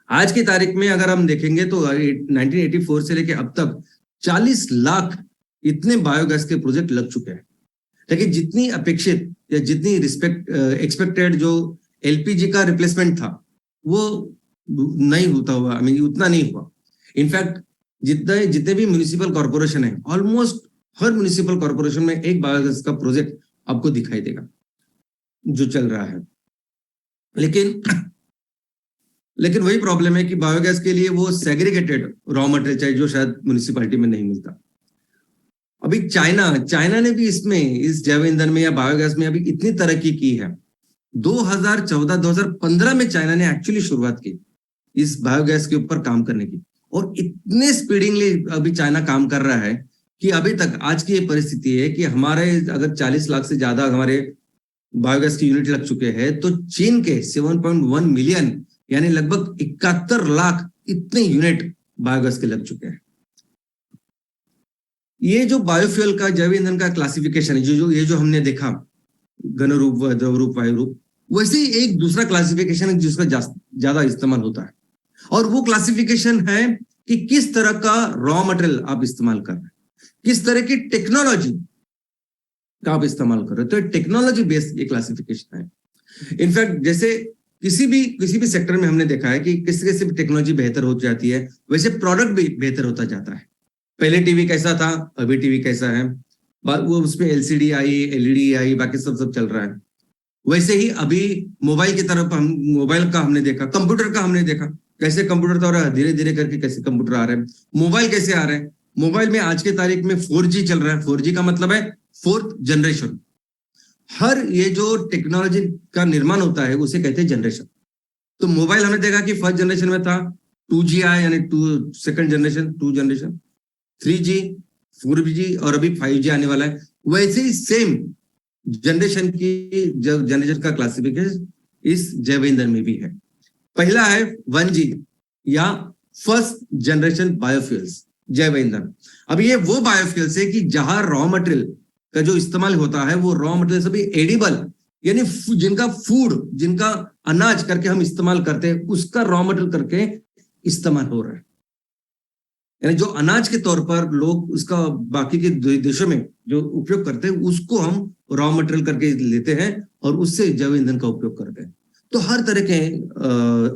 आज की तारीख में अगर हम देखेंगे तो 1984 से लेकर अब तक 40 लाख इतने बायोगैस के प्रोजेक्ट लग चुके हैं। लेकिन जितनी अपेक्षित या जितनी एक्सपेक्टेड जो एलपीजी का रिप्लेसमेंट था वो नहीं होता हुआ, उतना नहीं हुआ। इनफैक्ट जितने भी म्युनिसिपल कॉर्पोरेशन है, ऑलमोस्ट हर म्युनिसिपल कॉर्पोरेशन में एक बायोगैस का प्रोजेक्ट आपको दिखाई देगा जो चल रहा है। लेकिन वही प्रॉब्लम है कि बायोगैस के लिए वो सेग्रीगेटेड रॉ मटेरियल चाहिए, जो शायद म्युनिसिपैलिटी में नहीं मिलता। अभी चाइना ने भी इसमें, इस जैव ईंधन में या बायोगैस में अभी इतनी तरक्की की है। 2014-2015 में चाइना ने एक्चुअली शुरुआत की इस बायोगैस के ऊपर काम करने की, और इतने स्पीडिंगली अभी चाइना काम कर रहा है कि अभी तक आज की ये परिस्थिति है कि हमारे अगर 40 लाख से ज्यादा हमारे बायोगैस की यूनिट लग चुके हैं, तो चीन के 7.1 मिलियन यानी लगभग 71 लाख इतने यूनिट बायोगैस के लग चुके हैं। ये जो बायोफ्यूल का, जैव ईंधन का क्लासिफिकेशन है, ये जो हमने देखा, घन रूप, द्रव रूप, वायु रूप, वैसे ही एक दूसरा क्लासिफिकेशन है जिसका ज्यादा इस्तेमाल होता है, और वो क्लासिफिकेशन है कि किस तरह का रॉ मटेरियल आप इस्तेमाल कर रहे हैं, किस तरह की टेक्नोलॉजी का आप इस्तेमाल कर रहे हो। तो टेक्नोलॉजी बेस्ड ये क्लासिफिकेशन है। इनफैक्ट जैसे किसी भी सेक्टर में हमने देखा है कि किसी टेक्नोलॉजी बेहतर हो जाती है, वैसे प्रोडक्ट भी बेहतर होता जाता है। पहले टीवी कैसा था, अभी टीवी कैसा है, वो उसमें एलसीडी आई, एलईडी आई, बाकी सब चल रहा है। वैसे ही अभी मोबाइल की तरफ मोबाइल का हमने देखा, कंप्यूटर का हमने देखा, कैसे कंप्यूटर तो रहा, धीरे धीरे करके कैसे कंप्यूटर आ रहे हैं, मोबाइल कैसे आ रहे हैं। मोबाइल में आज के तारीख में 4G चल रहा है। 4G का मतलब है 4th जनरेशन। हर ये जो टेक्नोलॉजी का निर्माण होता है उसे कहते हैं जनरेशन। तो मोबाइल हमने देखा कि फर्स्ट जनरेशन में था, 2G आया यानी second generation, 2 generation, 3G, 4G और अभी 5G आने वाला है। वैसे ही सेम जनरेशन का क्लासिफिकेशन इस जैव ईंधन में भी है। पहला है 1G या फर्स्ट जनरेशन बायोफ्यूल्स, जैव ईंधन। अब ये वो बायोफ्यूल्स है कि जहां रॉ मटेरियल का जो इस्तेमाल होता है वो रॉ मटेरियल सभी एडिबल, यानी जिनका फूड, जिनका अनाज करके हम इस्तेमाल करते हैं, उसका रॉ मटेरियल करके इस्तेमाल हो रहा है। यानी जो अनाज के तौर पर लोग उसका बाकी के देशों में जो उपयोग करते हैं, उसको हम रॉ मटेरियल करके लेते हैं और उससे जैव ईंधन का उपयोग करते हैं। तो हर तरह के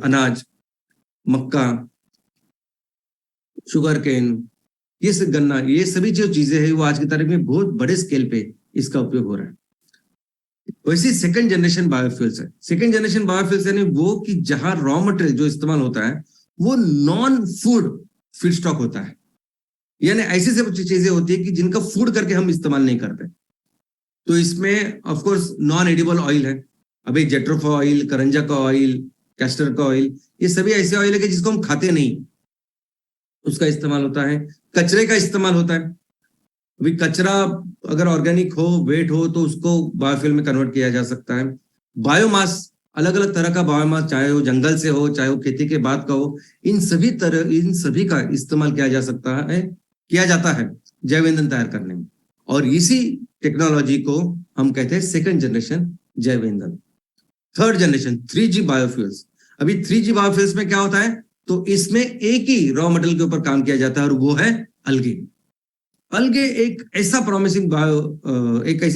अनाज, मक्का, शुगर केन, ये सब, गन्ना, ये सभी जो चीजें हैं वो आज की तारीख में बहुत बड़े स्केल पे इसका उपयोग हो रहा है। वैसे सेकंड जनरेशन बायोफ्यूल्स है। सेकंड जनरेशन बायोफ्यूल्स यानी वो कि जहां रॉ मटेरियल जो इस्तेमाल होता है वो नॉन फूड फीड स्टॉक होता है, यानी ऐसी सब चीजें होती है कि जिनका फूड करके हम इस्तेमाल नहीं करते। तो इसमें of course non edible oil है। अभी जेट्रोफा ऑयल, करंजा का ऑयल, कैस्टर का ऑयल, ये सभी ऐसे ऑयल है कि जिसको हम खाते नहीं, उसका इस्तेमाल होता है। कचरे का इस्तेमाल होता है। अभी कचरा अगर ऑर्गेनिक हो, वेट हो, तो उसको बायोफ्यूल में कन्वर्ट किया जा सकता है। बायोमास, अलग अलग तरह का बायोमास, चाहे वो जंगल से हो, चाहे वो खेती के बाद का हो, इन सभी का इस्तेमाल किया जाता है जैव ईंधन तैयार करने में। और इसी टेक्नोलॉजी को हम कहते हैं सेकंड जनरेशन जैव ईंधन। Third generation 3G biofuels. अभी 3G बायोफ्यूल्स में क्या होता है, तो इसमें एक ही रॉ मटेरियल के ऊपर काम किया जाता है और वो है अलगे। अलगे एक ऐसी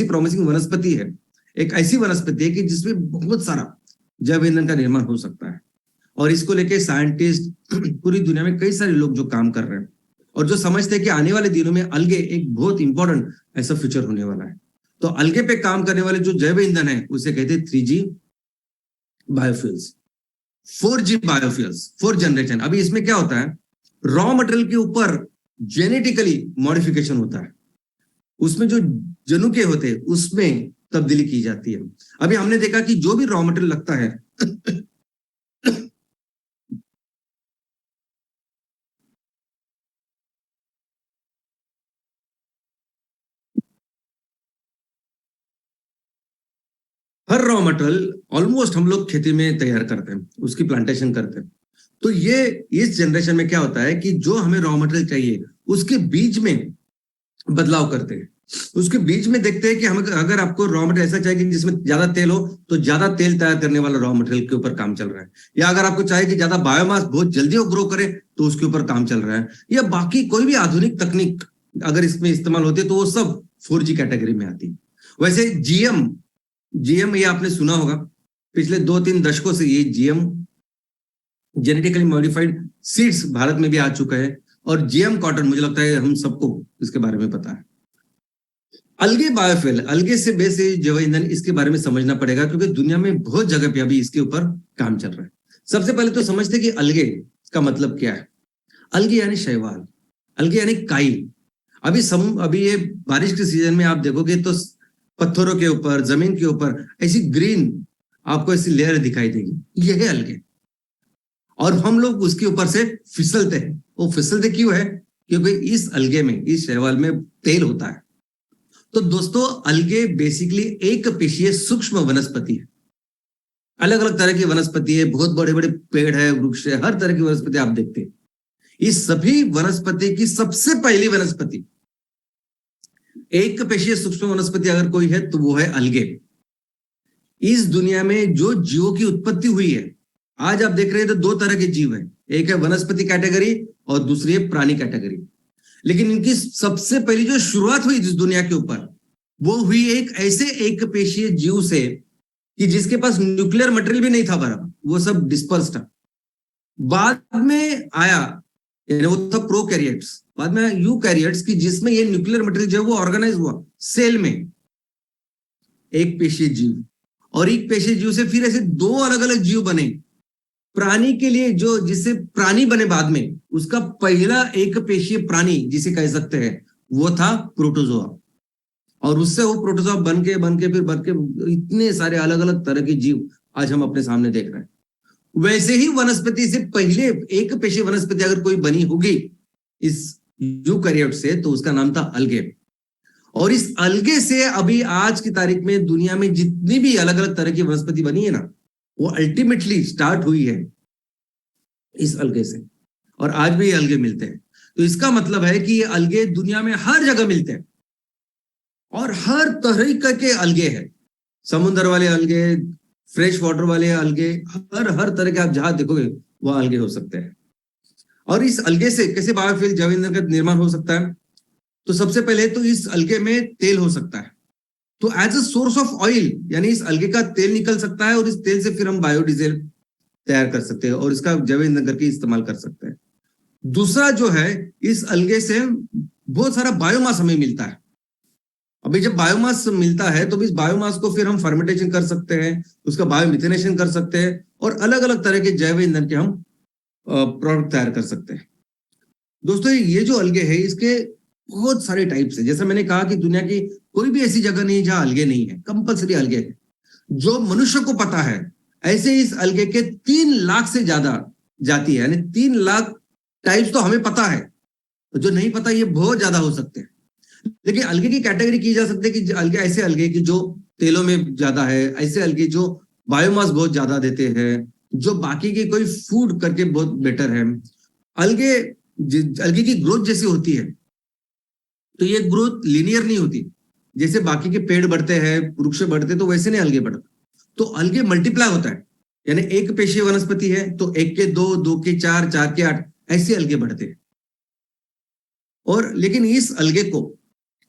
प्रॉमिसिंग वनस्पति है, एक ऐसी वनस्पति है कि जिसमें बहुत सारा जैव ईंधन का निर्माण हो सकता है। और इसको लेके साइंटिस्ट पूरी दुनिया में कई सारे लोग जो काम कर रहे हैं और जो समझते हैं कि आने वाले दिनों में अलगे एक बहुत इंपॉर्टेंट ऐसा फ्यूचर होने वाला है। तो अलगे पे काम करने वाले जो जैव ईंधन है उसे कहते हैं 3G biofuels. 4G biofuels, 4th generation. अभी इसमें क्या होता है, रॉ मटेरियल के ऊपर जेनेटिकली मॉडिफिकेशन होता है, उसमें जो जनुके होते हैं उसमें तब्दीली की जाती है। अभी हमने देखा कि जो भी रॉ मटेरियल लगता है हर रॉ मटेरियल ऑलमोस्ट हम लोग खेती में तैयार करते हैं, उसकी प्लांटेशन करते हैं। तो ये इस जनरेशन में क्या होता है कि जो हमें रॉ मटेरियल चाहिए उसके बीच में बदलाव करते हैं। उसके बीच में देखते हैं कि हम अगर आपको रॉ मटेरियल ऐसा चाहिए कि जिसमें ज्यादा तेल हो, तो ज्यादा तेल तैयार करने वाला रॉ मटेरियल के ऊपर काम चल रहा है। या अगर आपको चाहिए कि ज्यादा बायोमास बहुत जल्दी वो ग्रो करे, तो उसके ऊपर काम चल रहा है। या बाकी कोई भी आधुनिक तकनीक अगर इसमें इस्तेमाल होती है तो वो सब 4G कैटेगरी में आती है। वैसे जीएम ये आपने सुना होगा, पिछले 2-3 दशकों से ये GM genetically modified seeds Bharat में भी आ चुका है। और जीएम कॉटन, मुझे लगता है हम सबको इसके बारे में पता है। अलगे बायोफ्यूल, अलगे से बेस जैव ईंधन, इसके बारे में समझना पड़ेगा क्योंकि दुनिया में बहुत जगह पे अभी इसके ऊपर काम चल रहा है। सबसे पहले तो समझते कि अलगे का मतलब क्या है। अलगे यानी शैवाल, अलगे यानी काई। अभी ये बारिश के सीजन में आप देखोगे तो पत्थरों के ऊपर, जमीन के ऊपर ऐसी ग्रीन आपको ऐसी लेयर दिखाई देगी, यह है अलगे। और हम लोग उसके ऊपर से फिसलते हैं। वो फिसलते क्यों है? क्योंकि इस अलगे में, इस शैवाल में तेल होता है। तो दोस्तों, अलगे बेसिकली एक पेशीय सूक्ष्म वनस्पति है। अलग अलग तरह की वनस्पति है, बहुत बड़े बड़े पेड़ है, वृक्ष है, हर तरह की वनस्पति आप देखते हैं। इस सभी वनस्पति की सबसे पहली वनस्पति, एक पेशीय सूक्ष्म वनस्पति अगर कोई है तो वो है अलगे। इस दुनिया में जो जीवों की उत्पत्ति हुई है, आज आप देख रहे हैं तो दो तरह के जीव है, एक है वनस्पति कैटेगरी और दूसरी है प्राणी कैटेगरी। लेकिन इनकी सबसे पहली जो शुरुआत हुई इस दुनिया के ऊपर, वो हुई एक ऐसे एक पेशीय जीव से कि जिसके पास न्यूक्लियर मटेरियल भी नहीं था बराबर, वो सब डिस्पर्स था। बाद में आया, यानी वो था प्रोकैरियोट्स, बाद में यूकैरियोट्स की जिसमें ये न्यूक्लियर मटेरियल जो है वो ऑर्गेनाइज हुआ सेल में, एक पेशीय जीव। और एक पेशीय जीव से फिर ऐसे दो अलग अलग जीव बने। प्राणी के लिए जो जिससे प्राणी बने बाद में, उसका पहला एक पेशीय प्राणी जिसे कह सकते हैं वो था प्रोटोजोआ। और उससे वो प्रोटोजोआ बन के इतने सारे अलग अलग तरह के जीव आज हम अपने सामने देख रहे हैं। वैसे ही वनस्पति से पहले एक पेशीय वनस्पति अगर कोई बनी होगी इस यूकैरियोट से, तो उसका नाम था अलगे। और इस अलगे से अभी आज की तारीख में दुनिया में जितनी भी अलग अलग तरह की वनस्पति बनी है ना, वो अल्टीमेटली स्टार्ट हुई है इस अलगे से। और आज भी ये अलगे मिलते हैं। तो इसका मतलब है कि ये अलगे दुनिया में हर जगह मिलते हैं और हर तरह के अलगे हैं। समुद्र वाले अलगे, फ्रेश वाटर वाले अलगे, हर तरह के आप जहां देखोगे वह अलगे हो सकते हैं। और इस अलगे से कैसे बायोफ्यूल, जैव ईंधन का निर्माण हो सकता है? तो सबसे पहले तो इस अलगे में तेल हो सकता है। तो as a source of oil, यानी इस अलगे का तेल निकल सकता है और इस तेल से फिर हम बायोडीजल तैयार कर सकते हैं और इसका जैव ईंधन करके इस्तेमाल कर सकते हैं। दूसरा जो है, इस अलगे से बहुत सारा बायोमास हमें मिलता है। अभी जब बायोमास मिलता है तो इस बायोमास को फिर हम फर्मेंटेशन कर सकते हैं, उसका बायोमिथेनेशन कर सकते हैं और अलग अलग तरह के जैव ईंधन के हम प्रोडक्ट तैयार कर सकते हैं। दोस्तों, ये जो अलगे है इसके बहुत सारे टाइप्स है। जैसे मैंने कहा कि दुनिया की कोई भी ऐसी जगह नहीं जहां अलगे नहीं है, कंपलसरी अलगे है। जो मनुष्य को पता है, ऐसे इस अलगे के 3 लाख से ज्यादा जाति है, यानी 3 लाख टाइप्स तो हमें पता है, तो जो नहीं पता ये बहुत ज्यादा हो सकते हैं। लेकिन अलगे की कैटेगरी की जा सकती है कि अलगे ऐसे अलगे की जो तेलों में ज्यादा है, ऐसे अलगे जो बायोमास बहुत ज्यादा देते हैं, जो बाकी के कोई फूड करके बहुत बेटर है। अलगे की ग्रोथ जैसी होती है तो ये ग्रोथ लीनियर नहीं होती। जैसे बाकी के पेड़ बढ़ते हैं, वृक्ष बढ़ते, तो वैसे नहीं अलगे बढ़ते। तो अलगे मल्टीप्लाई होता है, यानी एक पेशीय वनस्पति है तो 1 के 2, 2 के 4, 4 के 8 ऐसे अलगे बढ़ते हैं। और लेकिन इस अलगे को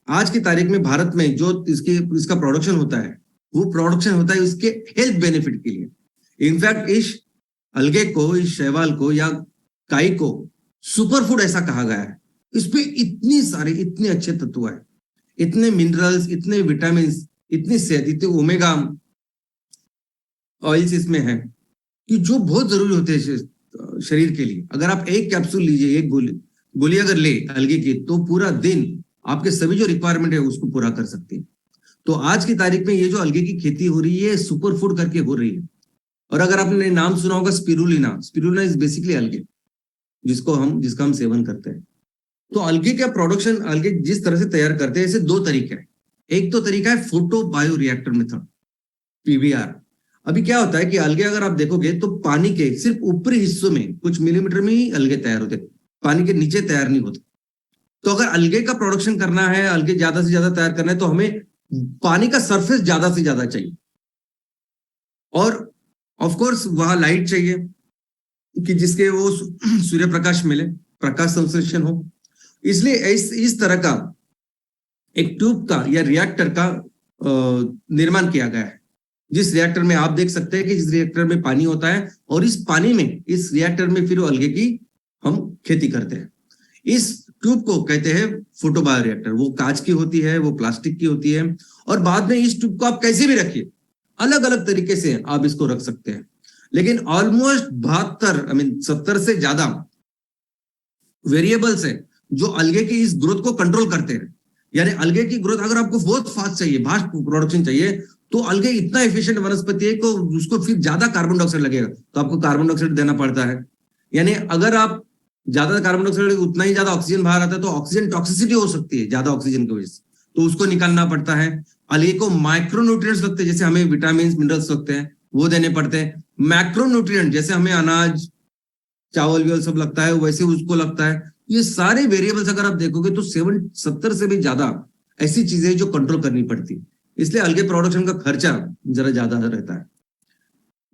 आज की तारीख में भारत में जो इसका प्रोडक्शन होता है, वो प्रोडक्शन होता है उसके हेल्थ बेनिफिट के लिए। इनफैक्ट इस अलगे को, इस शैवाल को या काई को सुपर फूड ऐसा कहा गया है। इसमें इतनी सारे, इतने अच्छे तत्व है, इतने मिनरल्स, इतने विटामिन, इतनी सेहत, इतने ओमेगा ऑयल्स इसमें है कि जो बहुत जरूरी होते हैं शरीर के लिए। अगर आप एक कैप्सूल लीजिए, एक गोली अगर ले अलगे की, तो पूरा दिन आपके सभी जो रिक्वायरमेंट है उसको पूरा कर सकती है। तो आज की तारीख में ये जो अलगे की खेती हो रही है, सुपर फूड करके हो रही है। और अगर आपने नाम सुना होगा स्पिरुलिना इज बेसिकली अलगे, जिसका हम सेवन करते हैं। तो अलगे का प्रोडक्शन, अलगे जिस तरह से तैयार करते हैं, ऐसे 2 तरीके हैं। एक तो तरीका है photo bio reactor method, PBR. अभी क्या होता है कि अलगे अगर आप देखोगे तो पानी के सिर्फ ऊपरी हिस्सों में कुछ मिलीमीटर में ही अलगे तैयार होते, पानी के नीचे तैयार नहीं होते। तो अगर अलगे का प्रोडक्शन करना है, अलगे ज्यादा से ज्यादा तैयार करना है, तो हमें पानी का सरफेस ज्यादा से ज्यादा चाहिए और ऑफ कोर्स वहां लाइट चाहिए कि जिसके वो सूर्य प्रकाश मिले, प्रकाश संश्लेषण हो। इसलिए इस तरह का एक ट्यूब का या रिएक्टर का निर्माण किया गया है, जिस रिएक्टर में आप देख सकते हैं कि जिस रिएक्टर में पानी होता है और इस पानी में, इस रिएक्टर में फिर अलगे की हम खेती करते हैं। इस ट्यूब को कहते हैं फोटोबायोरिएक्टर। वो कांच की होती है, वो प्लास्टिक की होती है, और बाद में इस ट्यूब को आप कैसे भी रखिए, अलग अलग तरीके से आप इसको रख सकते हैं। लेकिन ऑलमोस्ट 70 से ज्यादा वेरिएबल्स है जो अलगे की इस ग्रोथ को कंट्रोल करते हैं। यानी अलगे की ग्रोथ अगर आपको बहुत फास्ट चाहिए, फास्ट प्रोडक्शन चाहिए, तो अलगे इतना एफिशिएंट वनस्पति है कि उसको फिर ज्यादा कार्बन डाइऑक्साइड लगेगा, तो आपको कार्बन डाइऑक्साइड देना पड़ता है। यानी अगर आप ज्यादा कार्बन डाइऑक्साइड, उतना ही ज्यादा ऑक्सीजन बाहर आता है, तो ऑक्सीजन टॉक्सिसिटी हो सकती है ज्यादा ऑक्सीजन की वजह से, तो उसको निकालना पड़ता है। अलगे को माइक्रोन्यूट्रिएंट्स लगते हैं, जैसे हमें विटामिन मिनरल्स लगते हैं, वो देने पड़ते हैं। मैक्रोन्यूट्रिएंट जैसे हमें अनाज, चावल व्योल सब लगता है, वैसे उसको लगता है। ये सारे वेरिएबल्स अगर आप देखोगे तो 70 से भी ज्यादा ऐसी चीजें जो कंट्रोल करनी पड़ती है, इसलिए अलगे प्रोडक्शन का खर्चा जरा ज्यादा रहता है।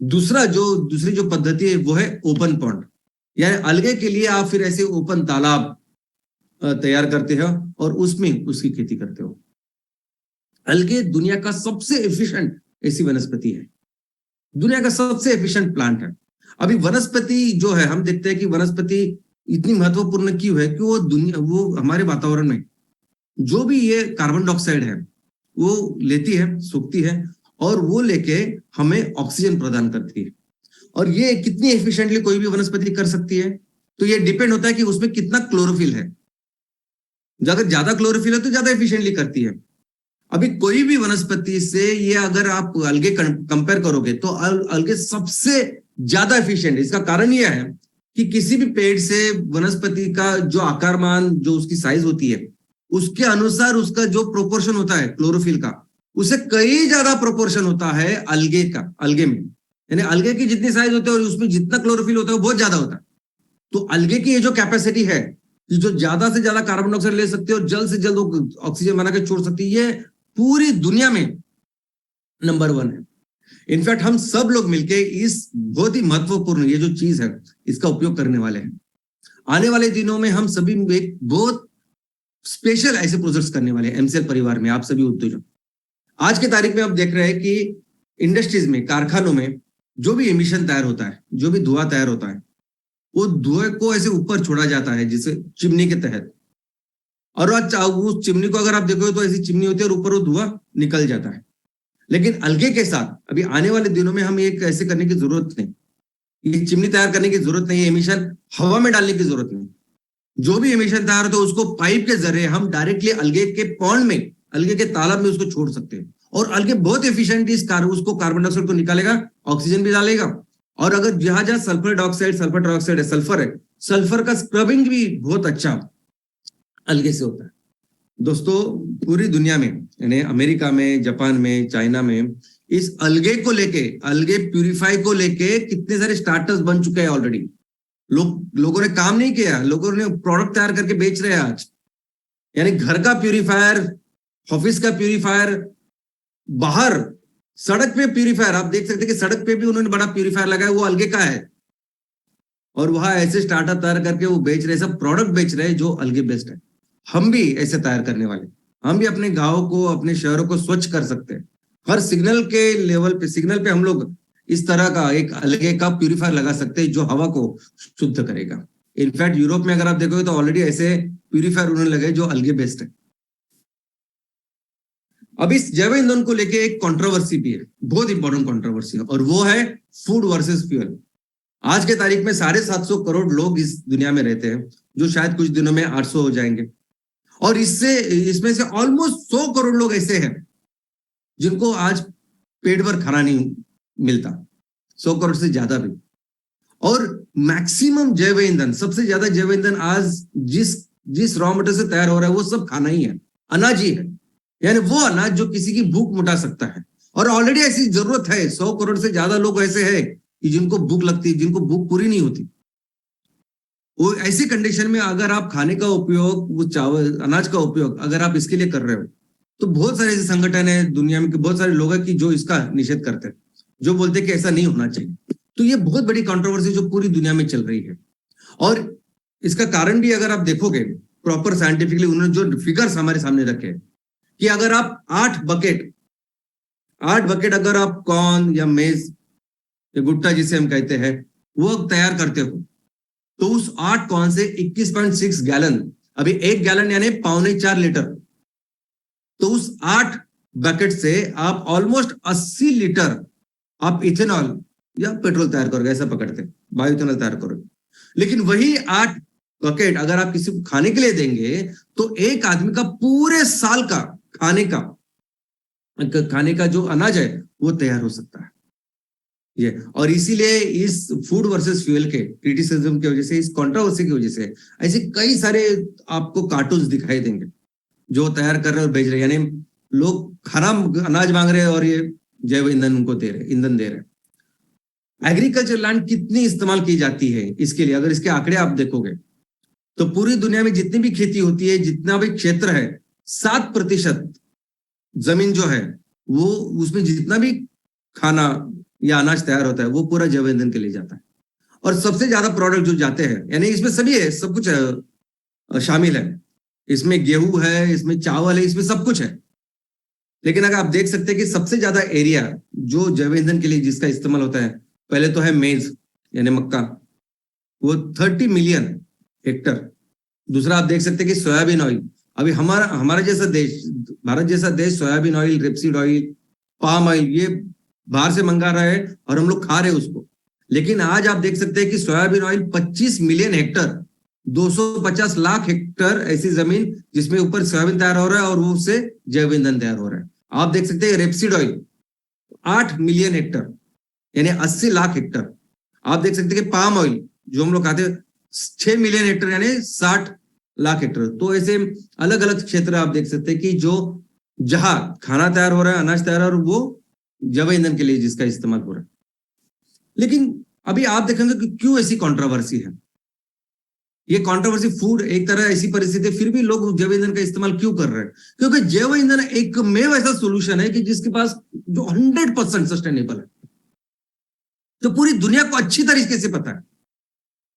दूसरी जो पद्धति है वो है ओपन पॉन्ड। यानी अलगे के लिए आप फिर ऐसे ओपन तालाब तैयार करते हो और उसमें उसकी खेती करते हो। अलगे दुनिया का सबसे एफिशिएंट ऐसी वनस्पति है, दुनिया का सबसे एफिशिएंट प्लांट है। अभी वनस्पति जो है, हम देखते हैं कि वनस्पति इतनी महत्वपूर्ण क्यों है कि वो हमारे वातावरण में जो भी ये कार्बन डाइऑक्साइड है वो लेती है, सोखती है, और वो लेके हमें ऑक्सीजन प्रदान करती है। और ये कितनी एफिशिएंटली कोई भी वनस्पति कर सकती है, तो ये डिपेंड होता है कि उसमें कितना क्लोरोफिल है। अगर ज्यादा क्लोरोफिल है तो ज्यादा एफिशिएंटली करती है। अभी कोई भी वनस्पति से ये अगर आप अलगे कंपेयर करोगे तो अलगे सबसे ज्यादा एफिशिएंट। इसका कारण यह है कि किसी भी पेड़ से वनस्पति का जो आकारमान, जो उसकी साइज होती है, उसके अनुसार उसका जो प्रोपोर्शन होता है क्लोरोफिल का, उसे कई ज्यादा प्रोपोर्शन होता है अलगे में। यानी अलगे की जितनी साइज होती है और उसमें जितना क्लोरोफिल होता है वो बहुत ज्यादा होता है। तो अलगे की ये जो कैपेसिटी है कि जो ज्यादा से ज्यादा कार्बन डाइऑक्साइड ले सकती है और जल्द से जल्द ऑक्सीजन बना के छोड़ सकती है, ये पूरी दुनिया में नंबर 1 है। इनफैक्ट हम सब लोग मिलके इस बहुत ही महत्वपूर्ण ये जो चीज है इसका उपयोग करने वाले हैं। आने वाले दिनों में हम सभी एक बहुत स्पेशल ऐसे प्रोजेक्ट्स करने वाले हैं एमसीएल परिवार में, आप सभी उद्योजक। आज की तारीख में आप देख रहे हैं कि इंडस्ट्रीज में, कारखानों में जो भी एमिशन तैयार होता है, जो भी धुआं तैयार होता है, वो धुएं को ऐसे ऊपर छोड़ा जाता है जिसे चिमनी के तहत। और उस चिमनी को अगर आप देखोगे तो ऐसी चिमनी होती है और ऊपर वो धुआं निकल जाता है। लेकिन अलगे के साथ अभी आने वाले दिनों में हम एक ऐसे करने की जरूरत नहीं, ये चिमनी तैयार करने की जरूरत नहीं है, एमिशन हवा में डालने की जरूरत नहीं। जो भी एमिशन तैयार होता है उसको पाइप के जरिए हम डायरेक्टली अलगे के पॉन्ड में, अलगे के तालाब में उसको छोड़ सकते हैं। और अलगे बहुत एफिशिएंटली उसको कार्बन डाइऑक्साइड को निकालेगा, ऑक्सीजन भी डालेगा। और अगर जहां सल्फर डाइऑक्साइड, सल्फर डाइऑक्साइड है, सल्फर का स्क्रबिंग भी बहुत अच्छा अलगे से होता है। दोस्तों, पूरी दुनिया में, यानी अमेरिका में, जापान में, चाइना में, इस अलगे को लेके, अलगे प्यूरिफाई को लेके कितने सारे स्टार्टअप्स बन चुके हैं ऑलरेडी। लोगों ने काम नहीं किया, लोगों ने प्रोडक्ट तैयार करके बेच रहे हैं आज। यानी घर का प्यूरिफायर, ऑफिस का प्यूरिफायर, बाहर सड़क पे प्यूरिफायर, आप देख सकते हैं कि सड़क पे भी उन्होंने बड़ा प्यूरिफायर लगाया, वो अलगे का है। और वहां ऐसे स्टार्टअप तैयार करके वो बेच रहे, सब प्रोडक्ट बेच रहे हैं जो अलगे बेस्ड है। हम भी ऐसे तैयार करने वाले, हम भी अपने गांव को, अपने शहरों को स्वच्छ कर सकते हैं। हर सिग्नल के लेवल पे, सिग्नल पे हम लोग इस तरह का एक अलगे का प्यूरिफायर लगा सकते हैं जो हवा को शुद्ध करेगा। इनफैक्ट यूरोप में अगर आप देखोगे तो ऑलरेडी ऐसे प्यूरिफायर उन्होंने लगे जो अलगे बेस्ड है। अब इस जैव ईंधन को लेके एक कंट्रोवर्सी भी है, बहुत इंपॉर्टेंट कंट्रोवर्सी है, और वो है फूड वर्सेस फ्यूल। आज के तारीख में 750 करोड़ लोग इस दुनिया में रहते हैं, जो शायद कुछ दिनों में 800 हो जाएंगे। और इसमें से ऑलमोस्ट 100 करोड़ लोग ऐसे हैं जिनको आज पेट भर खाना नहीं मिलता, 100 करोड़ से ज्यादा भी। और मैक्सिमम जैव ईंधन, सबसे ज्यादा जैव ईंधन आज जिस रॉ मटेरियल से तैयार हो रहा है वो सब खाना ही है, अनाज ही है। यानी वो अनाज जो किसी की भूख मिटा सकता है। और ऑलरेडी ऐसी जरूरत है, 100 करोड़ से ज्यादा लोग ऐसे हैं कि जिनको भूख लगती है, जिनको भूख पूरी नहीं होती। वो ऐसी कंडीशन में अगर आप खाने का उपयोग, वो चावल, अनाज का उपयोग अगर आप इसके लिए कर रहे हो, तो बहुत सारे ऐसे संगठन है दुनिया में, बहुत सारे लोग हैं कि जो इसका निषेध करते हैं, जो बोलते हैं कि ऐसा नहीं होना चाहिए। तो ये बहुत बड़ी कंट्रोवर्सी जो पूरी दुनिया में चल रही है। और इसका कारण भी अगर आप देखोगे प्रॉपर साइंटिफिकली, उन्होंने जो फिगर्स हमारे सामने रखे कि अगर आप 8 बकेट अगर आप कॉर्न या मेज या भुट्टा जिसे हम कहते हैं वो तैयार करते हो, तो उस 8 कॉर्न से 21.6 गैलन अभी 1 गैलन यानी 3.25 लीटर। तो उस 8 बकेट से आप ऑलमोस्ट 80 लीटर आप इथेनॉल या पेट्रोल तैयार करोगे, ऐसा पकड़ते हैं, बायो इथेनॉल तैयार करोगे। लेकिन वही 8 बकेट अगर आप किसी को खाने के लिए देंगे तो एक आदमी का पूरे साल का खाने का जो अनाज है वो तैयार हो सकता है ये। और इसीलिए इस फूड वर्सेस फ्यूल के क्रिटिसिज्म की वजह से, इस कंट्रोवर्सी की वजह से ऐसे कई सारे आपको कार्टून्स दिखाई देंगे जो तैयार कर रहे और भेज रहे, यानी लोग हराम अनाज मांग रहे हैं और ये जैव ईंधन उनको दे रहे, ईंधन दे रहे। एग्रीकल्चर लैंड कितनी इस्तेमाल की जाती है इसके लिए, अगर इसके आंकड़े आप देखोगे तो पूरी दुनिया में जितनी भी खेती होती है, जितना भी क्षेत्र है, 7% जमीन जो है वो, उसमें जितना भी खाना या अनाज तैयार होता है वो पूरा जैव ईंधन के लिए जाता है। और सबसे ज्यादा प्रोडक्ट जो जाते हैं, यानी इसमें सभी है, सब कुछ शामिल है, इसमें गेहूं है, इसमें चावल है, इसमें सब कुछ है। लेकिन अगर आप देख सकते हैं कि सबसे ज्यादा एरिया जो जैव ईंधन के लिए जिसका इस्तेमाल होता है, पहले तो है मेज यानी मक्का, वो 30 मिलियन हेक्टर। दूसरा आप देख सकते हैं कि सोयाबीन ऑयल, अभी हमारा जैसा देश, भारत जैसा देश soybean oil, rapeseed oil, palm oil ये बाहर से मंगा रहा है और हम लोग खा रहे हैं उसको। लेकिन आज आप देख सकते हैं कि soybean oil 25 million Hector, 250 lakh Hector ऐसी जमीन जिसमें ऊपर सोयाबीन तैयार हो रहा है और वो उससे जैव ईंधन तैयार हो रहा है। आप देख सकते हैं रेपसीड ऑयल 8 मिलियन हेक्टर यानी 80 लाख हेक्टर। आप देख सकते हैं कि पाम ऑयल जो हम लोग खाते हैं 6 मिलियन हेक्टर यानी 60 लाख हेक्टर। तो ऐसे अलग अलग क्षेत्र आप देख सकते हैं कि जो जहां खाना तैयार हो रहा है, अनाज तैयार हो रहा है, वो जैव ईंधन के लिए जिसका इस्तेमाल हो रहा है। लेकिन अभी आप देखेंगे कि क्यों ऐसी कंट्रोवर्सी है। ये कंट्रोवर्सी फूड एक तरह ऐसी परिस्थिति, फिर भी लोग जैव ईंधन का इस्तेमाल क्यों कर रहे हैं? क्योंकि जैव ईंधन एक में ऐसा सोल्यूशन है कि जिसके पास जो 100% सस्टेनेबल है, जो पूरी दुनिया को अच्छी तरीके से पता है।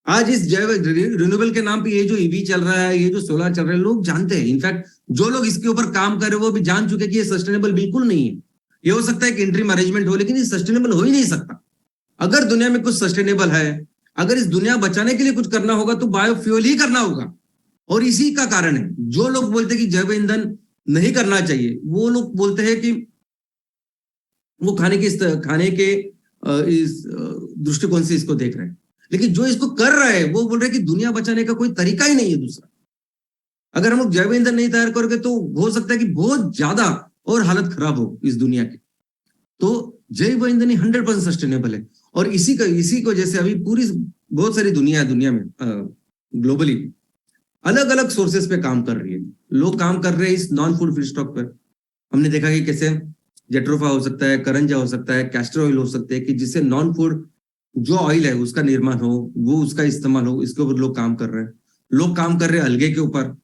आज इस जैव रिन्यूएबल के नाम पे ये जो ईवी चल रहा है, ये जो सोलर चल रहा है, लोग जानते हैं। इनफैक्ट जो लोग इसके ऊपर काम कर रहे हैं वो भी जान चुके कि ये सस्टेनेबल बिल्कुल नहीं है। ये हो सकता है कि इंट्रीम अरेंजमेंट हो, लेकिन ये सस्टेनेबल हो ही नहीं सकता। अगर दुनिया में कुछ सस्टेनेबल है, अगर इस दुनिया बचाने के लिए कुछ करना होगा तो बायोफ्यूल ही करना होगा। और इसी का कारण है जो लोग बोलते हैं कि जैव ईंधन नहीं करना चाहिए, वो लोग बोलते हैं कि वो खाने के इस दृष्टिकोण से इसको देख रहे हैं। लेकिन जो इसको कर रहा है वो बोल रहे हैं कि दुनिया बचाने का कोई तरीका ही नहीं है दूसरा। अगर हम लोग जैव ईंधन नहीं तैयार करोगे तो हो सकता है कि बहुत ज्यादा और हालत खराब हो इस दुनिया की। तो जैव ईंधन ही 100% सस्टेनेबल है। और इसी को जैसे अभी पूरी बहुत सारी दुनिया में ग्लोबली अलग अलग सोर्सेस पे काम कर रही है। लोग काम कर रहे हैं इस नॉन फूड फीडस्टॉक पर। हमने देखा कि कैसे जेट्रोफा हो सकता है, करंजा हो सकता है, कैस्टर ऑयल हो सकते हैं, कि जिससे नॉन फूड जो ऑयल है उसका निर्माण हो, वो उसका इस्तेमाल हो, इसके ऊपर लोग काम कर रहे हैं। लोग काम कर रहे हैं अलगे के ऊपर।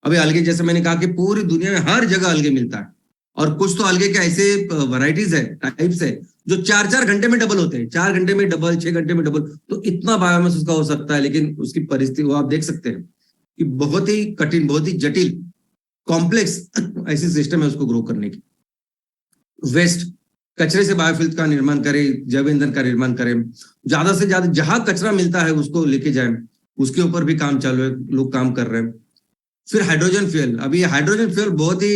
अभी अलगे जैसे मैंने कहा कि पूरी दुनिया में हर जगह अलगे मिलता है। और कुछ तो अलगे के ऐसे वैरायटीज है, टाइप्स है, जो 4-4 घंटे में डबल होते हैं, 4 घंटे में डबल, 6 घंटे में डबल। तो इतना बायोमास उसका हो सकता है। लेकिन उसकी परिस्थिति वो आप देख सकते हैं कि बहुत ही कठिन, बहुत ही जटिल, कॉम्प्लेक्स ऐसी सिस्टम है उसको ग्रो करने की। वेस्ट कचरे से बायोफ्यूल का निर्माण करें, जैव ईंधन का निर्माण करें, ज्यादा से ज्यादा जहां कचरा मिलता है उसको लेके जाएं, उसके ऊपर भी काम चालू है, लोग काम कर रहे हैं। फिर हाइड्रोजन फ्यूल, अभी हाइड्रोजन फ्यूल बहुत ही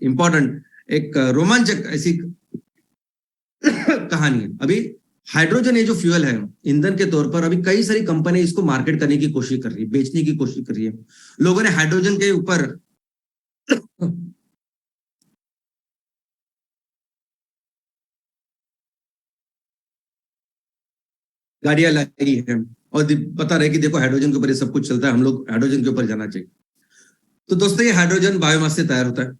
इंपॉर्टेंट, एक रोमांचक ऐसी कहानी है। अभी हाइड्रोजन ये जो फ्यूल है ईंधन के तौर पर, अभी कई सारी कंपनी इसको मार्केट करने की कोशिश कर रही है, बेचने की कोशिश कर रही है। लोगों ने हाइड्रोजन के ऊपर गाड़ियां लाई है और पता रहे कि देखो हाइड्रोजन के ऊपर ये सब कुछ चलता है, हम लोग हाइड्रोजन के ऊपर जाना चाहिए। तो दोस्तों ये हाइड्रोजन बायोमास से तैयार होता है,